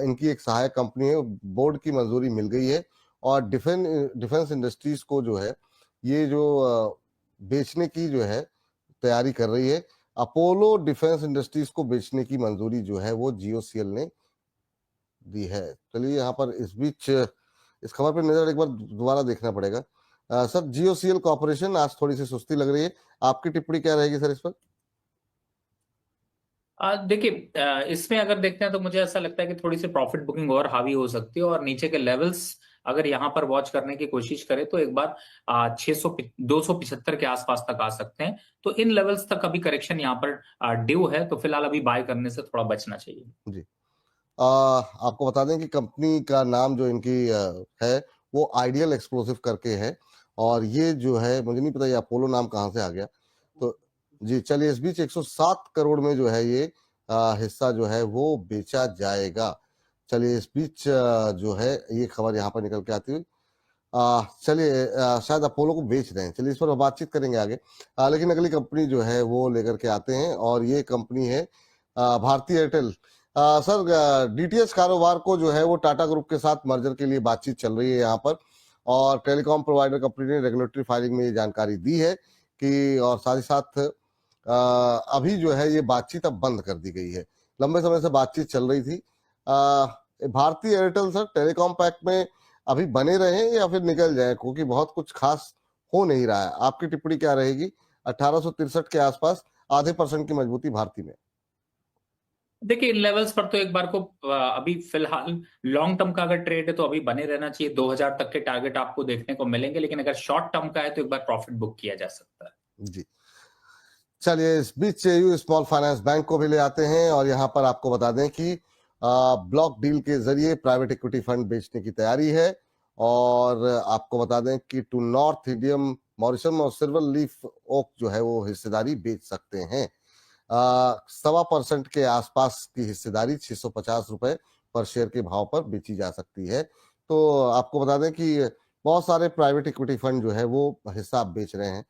इनकी एक सहायक कंपनी है, बोर्ड की मंजूरी मिल गई है और डिफेंस इंडस्ट्रीज को जो है ये जो बेचने की जो है तैयारी कर रही है। अपोलो डिफेंस इंडस्ट्रीज को बेचने की मंजूरी जो है वो GOCL ने दी है। चलिए यहाँ पर इस बीच इस खबर पर नजर एक बार दोबारा देखना पड़ेगा। सर GOCL कॉर्पोरेशन आज थोड़ी सी सुस्ती लग रही है, आपकी टिप्पणी क्या रहेगी सर इस पर? देखिए, इसमें अगर देखते हैं तो मुझे ऐसा लगता है कि थोड़ी सी प्रॉफिट बुकिंग और हावी हो सकती है और नीचे के लेवल्स अगर यहाँ पर वॉच करने की कोशिश करें तो एक बार 275 के आसपास तक आ सकते हैं। तो इन लेवल्स तक अभी करेक्शन यहाँ पर ड्यू है, तो फिलहाल अभी बाय करने से थोड़ा बचना चाहिए। जी आपको बता दें कि कंपनी का नाम जो इनकी है वो आइडियल एक्सप्लोसिव करके है और ये जो है मुझे नहीं पता ये अपोलो नाम कहाँ से आ गया। तो जी चलिए इस बीच 107 करोड़ में जो है ये हिस्सा जो है वो बेचा जाएगा। चलिए इस बीच जो है ये खबर यहाँ पर निकल के आती हुई चलिए शायद अपोलो को बेच रहे हैं। चलिए इस पर बातचीत करेंगे आगे। लेकिन अगली कंपनी जो है वो लेकर के आते हैं और ये कंपनी है भारती एयरटेल। सर DTH कारोबार को जो है वो टाटा ग्रुप के साथ मर्जर के लिए बातचीत चल रही है यहाँ पर और टेलीकॉम प्रोवाइडर कंपनी ने रेगुलेटरी फाइलिंग में ये जानकारी दी है कि और साथ ही साथ अभी जो है ये बातचीत अब बंद कर दी गई है। लंबे समय से बातचीत चल रही थी। Bharti Airtel sir telecom pack में अभी बने रहे या फिर निकल जाए, क्योंकि बहुत कुछ खास हो नहीं रहा है। आपकी टिप्पणी क्या रहेगी? 1863 के आसपास आधे % की मजबूती भारती में। देखिए इन लेवल्स पर तो एक बार को अभी फिलहाल लॉन्ग टर्म का अगर ट्रेड है तो अभी बने रहना चाहिए। 2000 तक के टारगेट आपको देखने को मिलेंगे, लेकिन अगर शॉर्ट टर्म का है तो एक बार प्रॉफिट बुक किया जा सकता है। जी चलिए इस बीच AU स्मॉल फाइनेंस बैंक को भी ले आते हैं और यहाँ पर आपको बता दें कि ब्लॉक डील के जरिए प्राइवेट इक्विटी फंड बेचने की तैयारी है और आपको बता दें कि टू नॉर्थ इंडियन मॉरिशस और सिल्वर लीफ ओक जो है वो हिस्सेदारी बेच सकते हैं। 1.25% के आसपास की हिस्सेदारी 650 रुपए पर शेयर के भाव पर बेची जा सकती है। तो आपको बता दें कि बहुत सारे प्राइवेट इक्विटी फंड जो है वो हिस्सा बेच रहे हैं,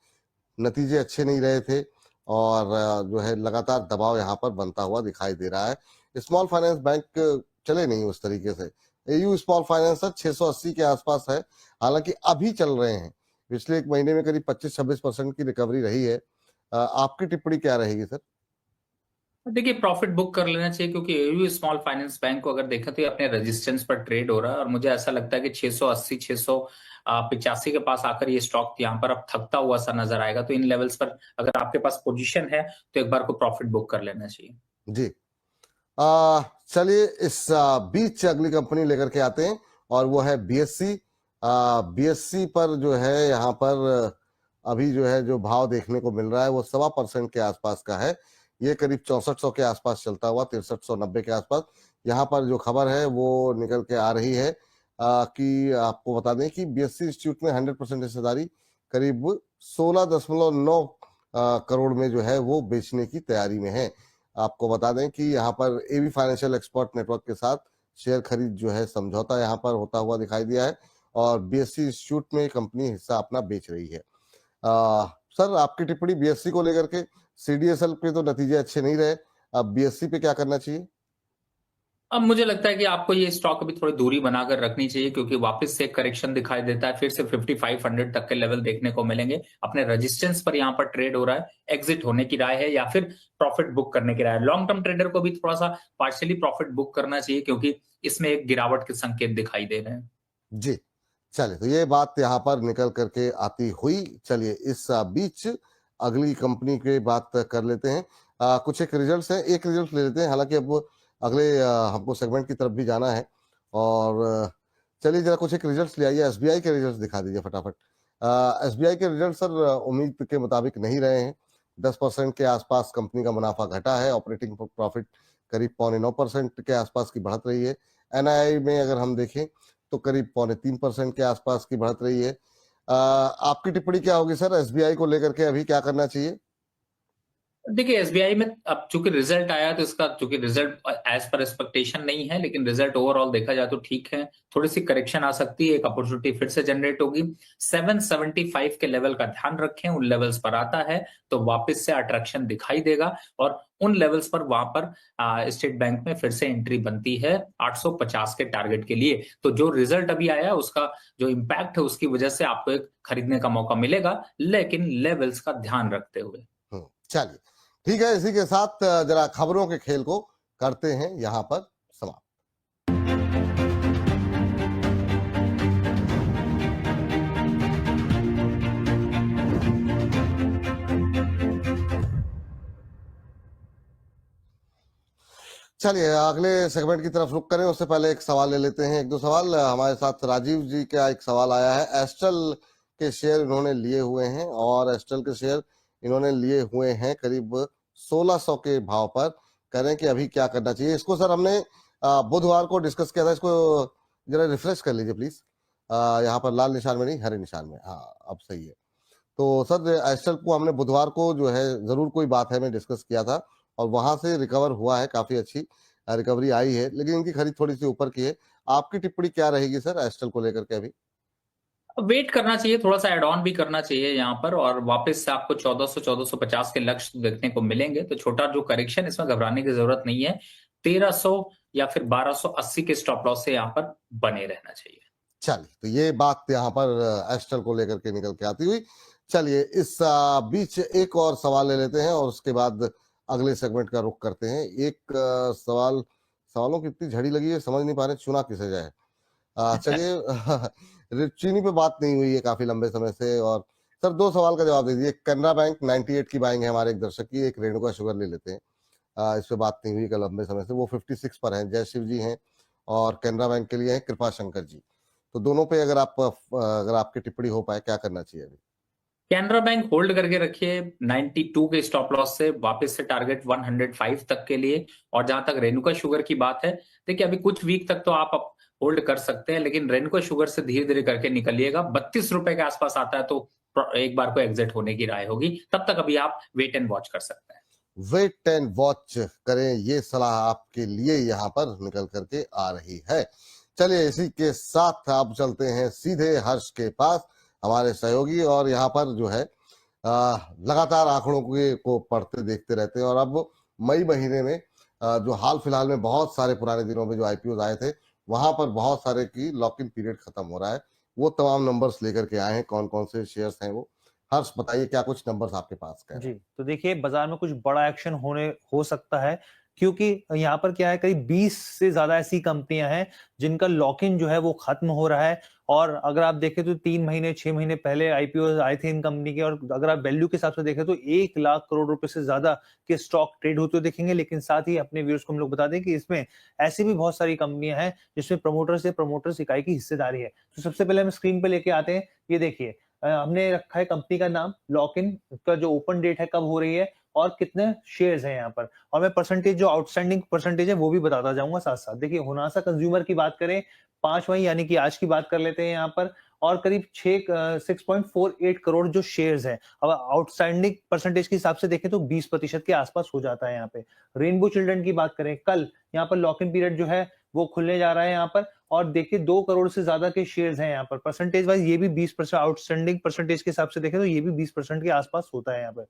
नतीजे अच्छे नहीं रहे थे और जो है लगातार दबाव यहाँ पर बनता हुआ दिखाई दे रहा है। स्मॉल फाइनेंस बैंक चले नहीं उस तरीके से। AU स्मॉल फाइनेंस 680 के आसपास है, हालांकि अभी चल रहे हैं। पिछले एक महीने में करीब 25-26% की रिकवरी रही है। आपकी टिप्पणी क्या रहेगी सर? देखिए प्रॉफिट बुक कर लेना चाहिए क्योंकि AU स्मॉल फाइनेंस बैंक को अगर देखें तो ये अपने रेजिस्टेंस पर ट्रेड हो रहा है और मुझे ऐसा लगता है कि 680 685 के पास आकर ये स्टॉक यहाँ पर अब थकता हुआ सा नजर आएगा। तो इन लेवल्स पर अगर आपके पास पोजीशन है तो एक बार को प्रॉफिट बुक कर लेना चाहिए। जी चलिए इस बीच अगली कंपनी लेकर के आते हैं और वो है BSC। BSC पर जो है यहाँ पर अभी जो है जो भाव देखने को मिल रहा है वो 1.25% के आसपास का है। ये करीब 6400 के आसपास चलता हुआ 6390 के आसपास। यहाँ पर जो खबर है वो निकल के आ रही है कि आपको बता दें कि BSC इंस्टीट्यूट में 100% हिस्सेदारी करीब 16.9 करोड़ में जो है वो बेचने की तैयारी में है। आपको बता दें कि यहाँ पर AB फाइनेंशियल एक्सपर्ट नेटवर्क के साथ शेयर खरीद जो है समझौता यहाँ पर होता हुआ दिखाई दिया है और BSC इंस्टीट्यूट में कंपनी हिस्सा अपना बेच रही है। सर आपकी टिप्पणी BSC को लेकर के? CDSL पे तो नतीजे अच्छे नहीं रहे, अब BSC पे क्या करना चाहिए? अब मुझे लगता है कि आपको ये स्टॉक अभी थोड़ी दूरी बनाकर रखनी चाहिए क्योंकि वापस से करेक्शन दिखाई देता है, फिर से 5500 तक के लेवल देखने को मिलेंगे। अपने रेजिस्टेंस पर यहाँ पर ट्रेड हो रहा है, एग्जिट होने की राय है या फिर प्रॉफिट बुक करने की राय है। लॉन्ग टर्म ट्रेडर को भी थोड़ा सा पार्शियली प्रॉफिट बुक करना चाहिए क्योंकि इसमें एक गिरावट के संकेत दिखाई दे रहे हैं। जी चलिए तो ये बात यहाँ पर निकल करके आती हुई, चलिए इस बीच अगली कंपनी की बात कर लेते हैं। कुछ एक रिजल्ट्स हैं, एक रिजल्ट ले लेते हैं, हालांकि अब अगले हमको सेगमेंट की तरफ भी जाना है और चलिए जरा कुछ एक रिजल्ट्स ले आइए। SBI के रिजल्ट्स दिखा दीजिए फटाफट। SBI के रिजल्ट सर उम्मीद के मुताबिक नहीं रहे हैं। 10% के आसपास कंपनी का मुनाफा घटा है, ऑपरेटिंग प्रॉफिट करीब 2.9% के आसपास की बढ़त रही है। NII में अगर हम देखें तो करीब 3.5% के आसपास की बढ़त रही है। आपकी टिप्पणी क्या होगी सर SBI को लेकर के? अभी क्या करना चाहिए? देखिए एसबीआई में अब चूंकि रिजल्ट आया तो इसका चूंकि रिजल्ट एज पर एक्सपेक्टेशन नहीं है, लेकिन रिजल्ट ओवरऑल देखा जाए तो ठीक है। थोड़ी सी करेक्शन आ सकती है, एक अपॉर्चुनिटी फिर से जनरेट होगी। 775 के लेवल का ध्यान रखें, उन लेवल्स पर आता है तो वापस से अट्रैक्शन दिखाई देगा और उन लेवल्स पर वहां पर स्टेट बैंक में फिर से एंट्री बनती है 850 के टारगेट के लिए। तो जो रिजल्ट अभी आया उसका जो इम्पैक्ट है उसकी वजह से आपको एक खरीदने का मौका मिलेगा, लेकिन लेवल्स का ध्यान रखते हुए। चलिए ठीक है, इसी के साथ जरा खबरों के खेल को करते हैं यहां पर समाप्त। चलिए अगले सेगमेंट की तरफ रुक करें, उससे पहले एक सवाल ले लेते हैं, एक दो सवाल। हमारे साथ राजीव जी का एक सवाल आया है। एस्ट्रल के शेयर इन्होंने लिए हुए हैं और एस्ट्रल के शेयर इन्होंने लिए हुए हैं करीब 1600 के भाव पर। करें कि अभी क्या करना चाहिए इसको। सर हमने बुधवार को डिस्कस किया था, इसको जरा रिफ्रेश कर लीजिए प्लीज। यहाँ पर लाल निशान में नहीं, हरे निशान में। हाँ अब सही है। तो सर एस्ट्रल को हमने बुधवार को जो है जरूर कोई बात है में डिस्कस किया था और वहां से रिकवर हुआ है, काफी अच्छी रिकवरी आई है, लेकिन इनकी खरीद थोड़ी सी ऊपर की है। आपकी टिप्पणी क्या रहेगी सर एस्ट्रल को लेकर के? अभी वेट करना चाहिए, थोड़ा सा एड ऑन भी करना चाहिए यहाँ पर, और वापस से आपको 1400-1450 के लक्ष्य देखने को मिलेंगे। तो छोटा जो करेक्शन, इसमें घबराने की जरूरत नहीं है। 1300 या फिर 1280 के स्टॉप लॉस से यहाँ पर बने रहना चाहिए। चलिए, तो ये बात यहाँ पर एस्ट्रल को लेकर के निकल के आती हुई। चलिए इस बीच एक और सवाल ले लेते हैं और उसके बाद अगले सेगमेंट का रुख करते हैं। एक सवालों की इतनी झड़ी लगी है, समझ नहीं पा रहे चुना किसे जाए। चलिए चीनी पे बात नहीं हुई है काफी लंबे समय से। और सर दो सवाल का जवाब दे दीजिए। कैनरा बैंक 98 की बाइंग है हमारे एक दर्शक की, एक रेणुका शुगर ले लेते हैं। इस पे बात नहीं हुई कल लंबे समय से। वो 56 पर है, जय शिव जी हैं, और कैनरा बैंक के लिए है कृपा शंकर जी। तो दोनों पे अगर आपकी टिप्पणी हो पाए, क्या करना चाहिए अभी? कैनरा बैंक होल्ड करके रखिए 92 के स्टॉप लॉस से, वापस से टारगेट 105 तक के लिए। और जहां तक रेणुका शुगर की बात है, देखिए अभी कुछ वीक तक तो आप होल्ड कर सकते हैं, लेकिन रेणुका शुगर से धीरे धीरे करके निकलिएगा। 32 रुपए के आसपास आता है तो एक बार को एग्जिट होने की राय होगी। तब तक अभी आप वेट एंड वॉच कर सकते हैं। वेट एंड वॉच करें, ये सलाह आपके लिए यहाँ पर निकल करके आ रही है। चलिए इसी के साथ आप चलते हैं सीधे हर्ष के पास, हमारे सहयोगी, और यहाँ पर जो है लगातार आंकड़ों को पढ़ते देखते रहते हैं। और अब मई महीने में जो हाल फिलहाल में बहुत सारे पुराने दिनों में जो आईपीओ आए थे, वहां पर बहुत सारे की लॉक इन पीरियड खत्म हो रहा है। वो तमाम नंबर्स लेकर के आए हैं, कौन कौन से शेयर्स हैं वो। हर्ष बताइए क्या कुछ नंबर्स आपके पास हैं? जी, तो देखिए बाजार में कुछ बड़ा एक्शन हो सकता है, क्योंकि यहाँ पर क्या है, करीब 20 से ज्यादा ऐसी कंपनियां हैं जिनका लॉक इन जो है वो खत्म हो रहा है। और अगर आप देखें तो 3 महीने 6 महीने पहले आईपीओ आए थे इन कंपनी के, और अगर आप वैल्यू के हिसाब से देखें तो 1 लाख करोड़ रुपए से ज्यादा के स्टॉक ट्रेड होते देखेंगे। लेकिन साथ ही अपने व्यूअर्स को हम लोग बता दें कि इसमें ऐसी भी बहुत सारी कंपनियां हैं जिसमें प्रमोटर्स इकाई की हिस्सेदारी है। तो सबसे पहले हम स्क्रीन पे लेके आते हैं, ये देखिए हमने रखा है कंपनी का नाम, लॉक इन का जो ओपन डेट है कब हो रही है और कितने शेयर्स हैं यहाँ पर, और मैं परसेंटेज जो आउटस्टैंडिंग परसेंटेज है वो भी बताता जाऊंगा साथ साथ। देखिए होनासा कंज्यूमर की बात करें 5 मई यानी कि आज की बात कर लेते हैं यहाँ पर, और करीब 6.48 करोड़ जो शेयर्स हैं। अब आउटस्टैंडिंग परसेंटेज के हिसाब से देखें तो 20% के आसपास हो जाता है यहाँ पे। रेनबो चिल्ड्रन की बात करें, कल यहाँ पर लॉक इन पीरियड जो है वो खुलने जा रहा है यहाँ पर, और देखिए 2 करोड़ से ज्यादा के शेयर्स हैं यहाँ पर। परसेंटेज वाइज ये भी 20%, आउटस्टैंडिंग परसेंटेज के हिसाब से देखें तो ये भी 20% के आसपास होता है यहाँ पे।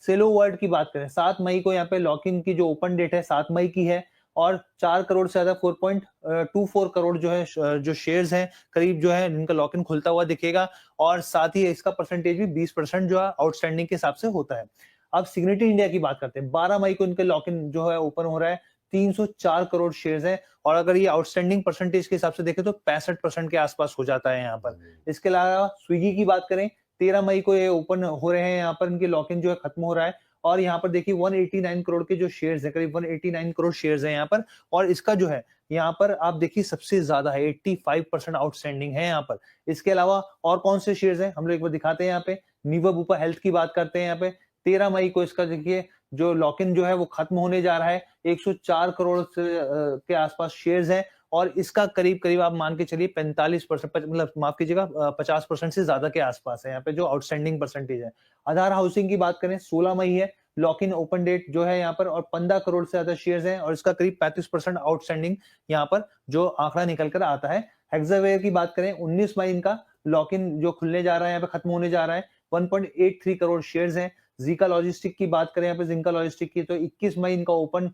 सेलो वर्ल्ड की बात करें, 7 मई को यहाँ पे लॉक इन की जो ओपन डेट है 7 मई की है, और 4 करोड़ से ज्यादा 4.24 करोड़ जो है जो शेयर्स हैं करीब जो है इनका लॉक इन खुलता हुआ दिखेगा। और साथ ही इसका परसेंटेज भी 20% जो है आउटस्टैंडिंग के हिसाब से होता है। अब सिग्नेटी इंडिया की बात करते हैं, 12 मई को इनका लॉक इन जो है ओपन हो रहा है, 304 करोड़ शेयर्स हैं, और अगर ये आउटस्टैंडिंग परसेंटेज के हिसाब से देखें तो 65% के आसपास हो जाता है यहाँ पर। इसके अलावा स्विगी की बात करें, 13 मई को ये ओपन हो रहे हैं, यहाँ पर इनके लॉक इन जो है खत्म हो रहा है, और यहाँ पर देखिए 189 करोड़ के जो शेयर्स हैं, करीब 189 करोड़ शेयर्स हैं यहाँ पर, और इसका जो है यहाँ पर आप देखिए सबसे ज्यादा है 85% आउटस्टैंडिंग है यहाँ पर। इसके अलावा और कौन से शेयर्स हैं हम लोग एक बार दिखाते हैं यहाँ पे। नीवा बुपा हेल्थ की बात करते हैं यहाँ पे, 13 मई को इसका देखिए जो लॉक इन जो है वो खत्म होने जा रहा है, 104 करोड़ के आसपास शेयर्स हैं, और इसका करीब आप मान के चलिए 45%, मतलब माफ कीजिएगा 50% से ज्यादा के आसपास है यहाँ पे जो आउटस्टैंडिंग परसेंटेज है। आधार हाउसिंग की बात करें, 16 मई है, लॉक इन ओपन डेट जो है यहाँ पर, और 15 करोड़ से ज्यादा शेयर्स हैं और इसका करीब 35% आउटस्टैंडिंग यहाँ पर जो आंकड़ा निकल कर आता है। हेक्सावेयर की बात करें 19 मई इनका लॉक इन जो खुलने जा रहा है, यहाँ पे खत्म होने जा रहा है। 1.83 करोड़ शेयर्स हैं। जीका लॉजिस्टिक की बात करें यहाँ पे, जिंका लॉजिस्टिक की, तो 21 मई इनका ओपन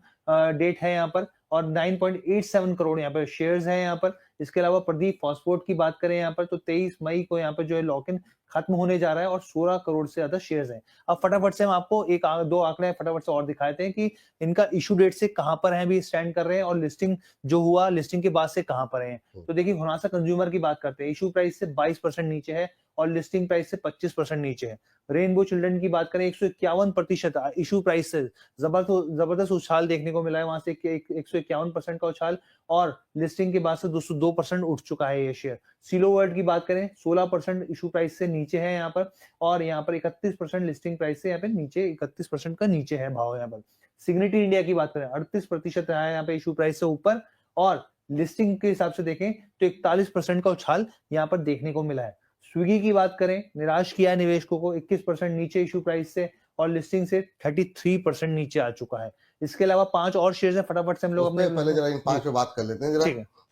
डेट है यहाँ पर और 9.87 करोड़ यहाँ पर शेयर्स हैं यहाँ पर। इसके अलावा प्रदीप फॉस्फोर्ट की बात करें यहाँ पर तो 23 मई को यहाँ पर जो है लॉक इन खत्म होने जा रहा है और 16 करोड़ से ज्यादा शेयर्स हैं। अब फटाफट से हम आपको दो आंकड़े फटाफट से और दिखाते हैं कि इनका इशू डेट से कहां पर है भी स्टैंड कर रहे हैं और लिस्टिंग जो हुआ लिस्टिंग के बाद से कहां पर है। तो देखिए होनासा कंज्यूमर की बात करते हैं, इशू प्राइस से 22% नीचे है और लिस्टिंग प्राइस से 25% नीचे है। रेनबो चिल्ड्रन की बात करें 151% इशू प्राइस से जबरदस्त उछाल देखने को मिला है, वहां से 151% का उछाल और लिस्टिंग के बाद से 202% उठ चुका है ये शेयर। सिलो वर्ल्ड की बात करें 16% इशू प्राइस से नीचे है यहाँ पर और यहाँ पर 31% लिस्टिंग प्राइस से यहाँ पे नीचे 31% का नीचे है भाव यहाँ पर। सिग्निटी इंडिया की बात करें 38% रहा है यहाँ पे इशू प्राइस से ऊपर और लिस्टिंग के हिसाब से देखें तो 41% का उछाल यहाँ पर देखने को मिला है। स्विगी की बात करें निराश किया निवेशकों को, 21% नीचे इशू प्राइस से और लिस्टिंग से 33% नीचे आ चुका है। इसके अलावा 5 और शेयर्स हैं, फटाफट से हम लोग अपने पहले जरा इन 5 पे बात कर लेते हैं जरा,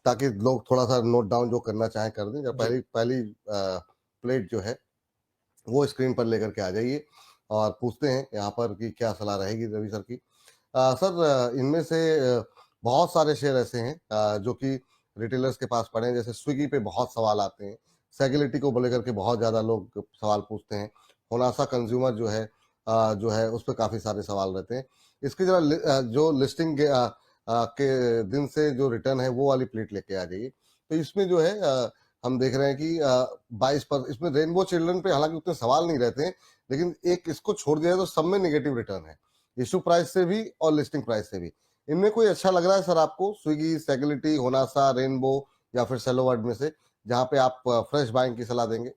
ताकि लोग थोड़ा सा नोट डाउन जो करना चाहें कर दें। जब पहली प्लेट जो है वो स्क्रीन पर लेकर के आ जाइए और पूछते हैं यहाँ पर कि क्या सलाह रहेगी रवि सर की। सर इनमें से बहुत सारे शेयर ऐसे हैं जो कि रिटेलर्स के पास पड़े हैं, जैसे स्विगी पे बहुत सवाल आते हैं, सेक्युरिटी को लेकर के बहुत ज्यादा लोग सवाल पूछते हैं, होनासा कंज्यूमर जो है उस पर काफी सारे सवाल रहते हैं। इसके जरा जो लिस्टिंग के दिन से जो रिटर्न है वो वाली प्लेट लेके आ जाइए। तो इसमें जो है हम देख रहे हैं कि 22% इसमें रेनबो चिल्ड्रन पे हालांकि उतने सवाल नहीं रहते हैं, लेकिन एक इसको छोड़ दिया तो सब में नेगेटिव रिटर्न है, इशू प्राइस से भी और लिस्टिंग प्राइस से भी। इनमें कोई अच्छा लग रहा है सर आपको, स्विगी, सेक्युरिटी, होनासा, रेनबो या फिर सेलोवर्ड में से, जहां पे आप फ्रेश बाइंग की सलाह देंगे?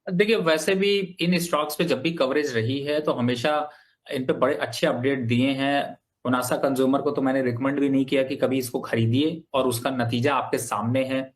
देखिए वैसे भी इन स्टॉक्स पे जब भी कवरेज रही है तो हमेशा इन पे बड़े अच्छे अपडेट दिए हैं। होनासा कंज्यूमर को तो मैंने रिकमेंड भी नहीं किया कि कभी इसको खरीदिए और उसका नतीजा आपके सामने है।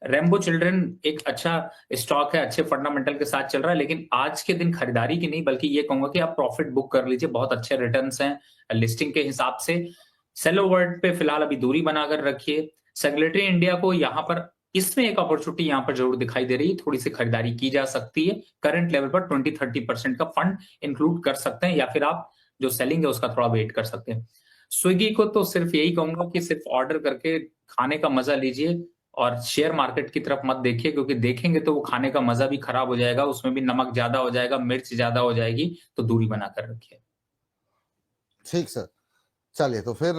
रेनबो चिल्ड्रन एक अच्छा स्टॉक है, अच्छे फंडामेंटल के साथ चल रहा है, लेकिन आज के दिन खरीदारी की नहीं बल्कि ये कहूंगा कि आप प्रॉफिट बुक कर लीजिए, बहुत अच्छे रिटर्न्स हैं लिस्टिंग के हिसाब से। सेलो वर्ल्ड पे फिलहाल अभी दूरी बनाकर रखिए। सेक्युरिटी इंडिया को यहाँ पर इसमें एक अपॉर्चुनिटी यहाँ पर जरूर दिखाई दे रही है, थोड़ी सी खरीदारी की जा सकती है। करंट लेवल पर 20-30% का फंड इंक्लूड कर सकते हैं या फिर आप जो सेलिंग है उसका थोड़ा वेट कर सकते हैं। स्विगी को तो सिर्फ यही कहूंगा कि सिर्फ ऑर्डर करके खाने का मजा लीजिए और शेयर मार्केट की तरफ मत देखिए, क्योंकि देखेंगे तो वो खाने का मजा भी खराब हो जाएगा, उसमें भी नमक ज्यादा हो जाएगा, मिर्च ज्यादा हो जाएगी, तो दूरी बनाकर रखिए। ठीक सर, चलिए तो फिर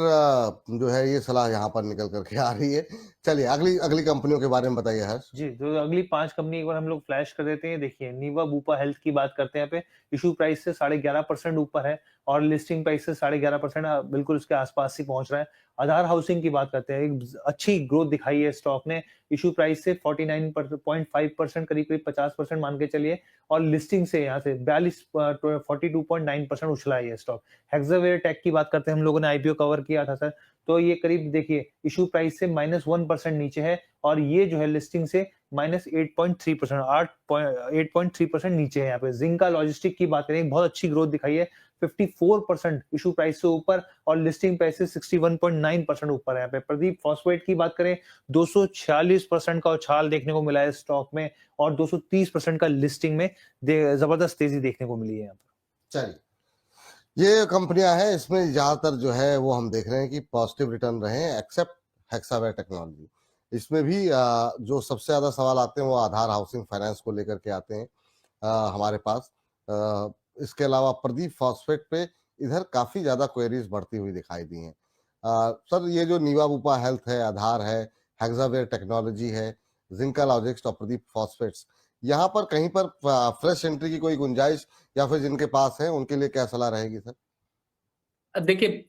जो है ये सलाह यहाँ पर निकल करके आ रही है। चलिए अगली कंपनियों के बारे में बताइए हर्ष जी। तो अगली 5 कंपनी एक बार हम लोग फ्लैश कर देते हैं। देखिए नीवा बुपा हेल्थ की बात करते हैं, यहाँ पे इशू प्राइस से 11.5% ऊपर है और लिस्टिंग प्राइस से 11.5% बिल्कुल उसके आसपास ही पहुंच रहा है। आधार हाउसिंग की बात करते हैं, एक अच्छी ग्रोथ दिखाई है स्टॉक ने, इशू प्राइस से 49.5% करीब 50% मान के चलिए और लिस्टिंग से यहाँ से 42.9% उछला है ये स्टॉक। हेक्सावेयर टेक की बात करते हैं, हम लोगों ने आईपीओ कवर किया था सर, तो ये करीब देखिए इशू प्राइस से -1% नीचे है और ये जो है लिस्टिंग से -8.3% 8.3% नीचे है यहाँ पे। जिंका लॉजिस्टिक की बात करें, बहुत अच्छी ग्रोथ दिखाई है, 54% इशू प्राइस से ऊपर और लिस्टिंग प्राइस से 61.9% ऊपर है यहाँ पे। प्रदीप फॉस्फेट की बात करें 246% का उछाल देखने को मिला है स्टॉक में और 230% का लिस्टिंग में जबरदस्त तेजी देखने को मिली है यहाँ पर। चलिए ये कंपनियां हैं, इसमें ज्यादातर जो है वो हम देख रहे हैं कि पॉजिटिव रिटर्न रहे हैं, एक्सेप्ट हेक्सावेयर टेक्नोलॉजी। इसमें भी जो सबसे ज्यादा सवाल आते हैं वो आधार हाउसिंग फाइनेंस को लेकर के आते हैं हमारे पास। इसके अलावा प्रदीप फॉस्फेट पे इधर काफी ज्यादा क्वेरीज बढ़ती हुई दिखाई दी हैं। सर ये जो नीवा बुपा हेल्थ है, आधार है, हेक्सावेयर टेक्नोलॉजी है, जिंका लॉजिस्टिक्स और प्रदीप फॉस्फेट्स, यहाँ पर कहीं पर फ्रेश एंट्री की कोई गुंजाइश या फिर जिनके पास है उनके लिए क्या सलाह रहेगी सर? देखिए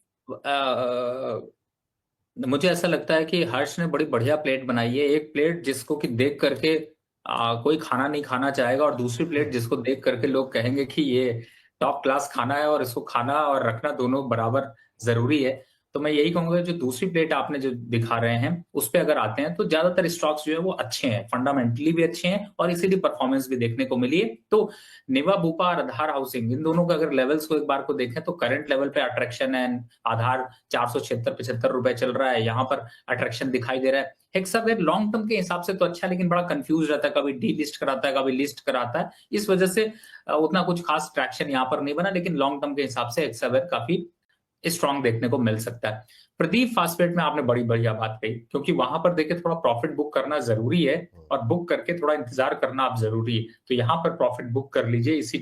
मुझे ऐसा लगता है कि हर्ष ने बड़ी बढ़िया प्लेट बनाई है। एक प्लेट जिसको कि देख करके कोई खाना नहीं खाना चाहेगा और दूसरी प्लेट जिसको देख करके लोग कहेंगे कि ये टॉप क्लास खाना है और इसको खाना और रखना दोनों बराबर जरूरी है। तो मैं यही कहूंगा जो दूसरी प्लेट आपने जो दिखा रहे हैं उस पे अगर आते हैं तो ज्यादातर स्टॉक्स जो है वो अच्छे हैं, फंडामेंटली भी अच्छे हैं और इसीलिए परफॉर्मेंस भी देखने को मिली है। तो निवा बुपा और आधार हाउसिंग इन दोनों का अगर लेवल्स को एक बार को देखें तो करंट लेवल पे अट्रैक्शन है। आधार 476-75 रुपए चल रहा है, यहाँ पर अट्रैक्शन दिखाई दे रहा है। हेक्सावेयर लॉन्ग टर्म के हिसाब से तो अच्छा, लेकिन बड़ा कंफ्यूज रहता है, कभी डी लिस्ट कराता है, कभी लिस्ट कराता है, इस वजह से उतना कुछ खास ट्रैक्शन यहाँ पर नहीं बना। लेकिन लॉन्ग टर्म के हिसाब से हेक्सावेयर काफी स्ट्रॉन्ग देखने को मिल सकता है। प्रदीप फास्फेट में आपने बड़ी बढ़िया बात कही, क्योंकि वहां पर देखिए थोड़ा प्रॉफिट बुक करना जरूरी है और बुक करके थोड़ा इंतजार करना आप जरूरी है। तो यहाँ पर प्रॉफिट बुक कर लीजिए इसी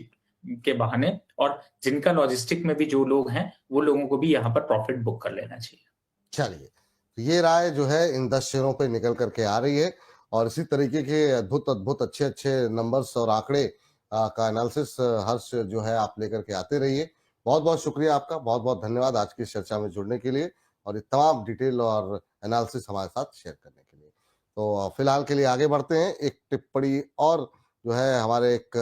के बहाने, और जिनका लॉजिस्टिक में भी जो लोग हैं वो लोगों को भी यहाँ पर प्रॉफिट बुक कर लेना चाहिए। चलिए, ये राय जो है इन 10 शेयरों पे निकल करके आ रही है और इसी तरीके के अद्भुत अद्भुत अच्छे अच्छे नंबर्स और आंकड़े का एनालिसिस हर्ष जो है आप लेकर के आते रहिए। बहुत बहुत शुक्रिया आपका, बहुत बहुत धन्यवाद आज की इस चर्चा में जुड़ने के लिए और ये तमाम डिटेल और एनालिसिस हमारे साथ शेयर करने के लिए। तो फिलहाल के लिए आगे बढ़ते हैं, एक टिप्पणी और जो है हमारे एक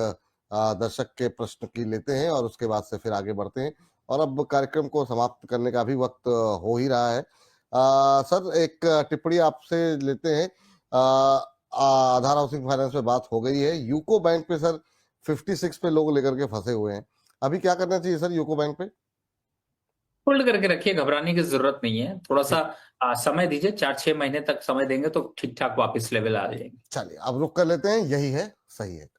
दर्शक के प्रश्न की लेते हैं और उसके बाद से फिर आगे बढ़ते हैं और अब कार्यक्रम को समाप्त करने का भी वक्त हो ही रहा है। सर, एक टिप्पणी आपसे लेते हैं। आधार हाउसिंग फाइनेंस पे बात हो गई है, यूको बैंक पे सर 56 पे लोग लेकर के फंसे हुए हैं, अभी क्या करना चाहिए सर यूको बैंक पे? होल्ड करके रखिए, घबराने की जरूरत नहीं है, थोड़ा सा समय दीजिए, 4-6 महीने तक समय देंगे तो ठीक ठाक वापस लेवल आ जाएंगे। चलिए अब रुक कर लेते हैं, यही है सही है।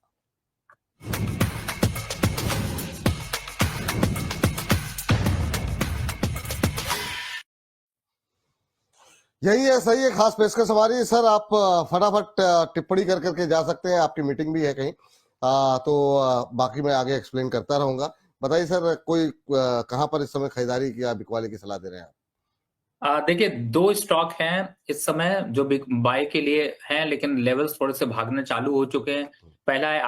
यही है सही है, खास पेशकश हमारी। सर आप फटाफट टिप्पणी कर करके जा सकते हैं, आपकी मीटिंग भी है कहीं, तो बाकी मैं आगे एक्सप्लेन करता रहूंगा। बताइए सर, कोई कहां पर इस समय खरीदारी की या बिकवाली की सलाह दे रहे हैं आप? देखिए 2 स्टॉक हैं इस समय जो बाय के लिए हैं, लेकिन लेवल्स थोड़े से भागने चालू हो चुके हैं। पहला है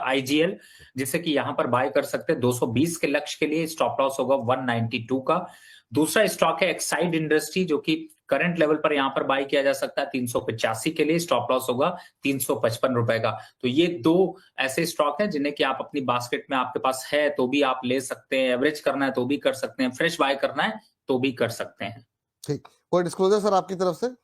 आईजीएल, जिसे कि यहाँ पर बाय कर सकते हैं 220 के लक्ष्य के लिए, स्टॉप लॉस होगा 192 का। दूसरा स्टॉक है एक्साइड इंडस्ट्री, जो कि करंट लेवल पर यहाँ पर बाय किया जा सकता है 385 के लिए, स्टॉप लॉस होगा 355 रुपए का। तो ये 2 ऐसे स्टॉक हैं जिन्हें कि आप अपनी बास्केट में आपके पास है तो भी आप ले सकते हैं, एवरेज करना है तो भी कर सकते हैं, फ्रेश बाय करना है तो भी कर सकते हैं। ठीक, कोई डिस्क्लोजर सर आपकी तरफ से?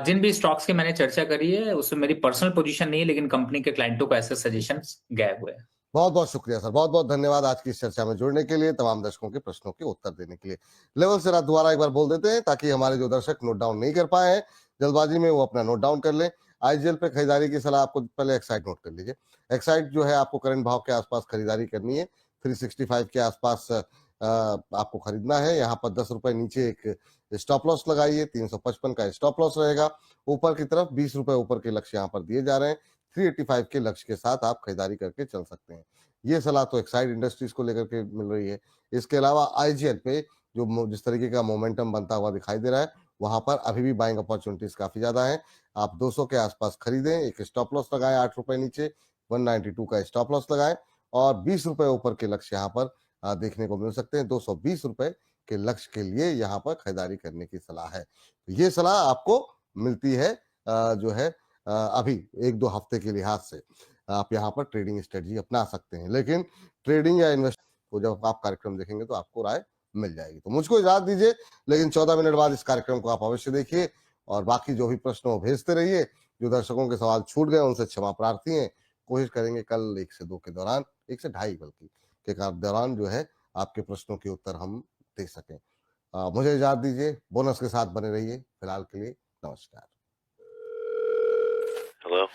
जिन भी स्टॉक्स की मैंने चर्चा करी है उसमें मेरी पर्सनल पोजीशन नहीं है, लेकिन कंपनी के क्लाइंटों को ऐसे सजेशंस गए हुए हैं। बहुत बहुत शुक्रिया सर, बहुत बहुत धन्यवाद आज की इस चर्चा में जुड़ने के लिए, तमाम दर्शकों के प्रश्नों के उत्तर देने के लिए। लेवल से दोबारा एक बार बोल देते हैं ताकि हमारे जो दर्शक नोट डाउन नहीं कर पाए हैं जल्दबाजी में वो अपना नोट डाउन कर लें। आईजीएल पे खरीदारी की सलाह, आपको पहले एक्साइड नोट कर लीजिए। एक्साइड जो है आपको करंट भाव के आसपास खरीदारी करनी है, 365 के आसपास आपको खरीदना है। यहाँ पर 10 रुपए नीचे एक स्टॉप लॉस लगाइए, 355 का स्टॉप लॉस रहेगा। ऊपर की तरफ 20 रुपए ऊपर के लक्ष्य यहाँ पर दिए जा रहे हैं, 385 के लक्ष्य के साथ आप खरीदारी करके चल सकते हैं। ये सलाह तो एक्साइड इंडस्ट्रीज को लेकर के मिल रही है। इसके अलावा आईजीएल पे जो जिस तरीके का मोमेंटम बनता हुआ दिखाई दे रहा है, वहां पर अभी भी बाइंग अपॉर्चुनिटीज काफी ज्यादा है। आप 200 के आसपास खरीदें, एक स्टॉप लॉस लगाएं 8 रुपए नीचे, 192 का स्टॉप लॉस लगाएं और 20 रुपए ऊपर के लक्ष्य यहाँ पर देखने को मिल सकते हैं। 220 रुपए के लक्ष्य के लिए यहाँ पर खरीदारी करने की सलाह है। तो ये सलाह आपको मिलती है जो है अभी 1-2 हफ्ते के लिहाज से। आप यहाँ पर ट्रेडिंग स्ट्रेटजी अपना सकते हैं, लेकिन ट्रेडिंग या इन्वेस्ट को जब आप कार्यक्रम देखेंगे तो आपको राय मिल जाएगी। तो मुझको इजाजत दीजिए, लेकिन 14 मिनट बाद इस कार्यक्रम को आप अवश्य देखिए और बाकी जो भी प्रश्न हो भेजते रहिए। जो दर्शकों के सवाल छूट गए उनसे क्षमा प्रार्थी हैं। कोशिश करेंगे कल 1 से 2 के दौरान, 1 से 2.5 बल्कि के दौरान जो है आपके प्रश्नों के उत्तर हम दे सकें। मुझे इजाजत दीजिए, बोनस के साथ बने रहिए। फिलहाल के लिए नमस्कार। Hello?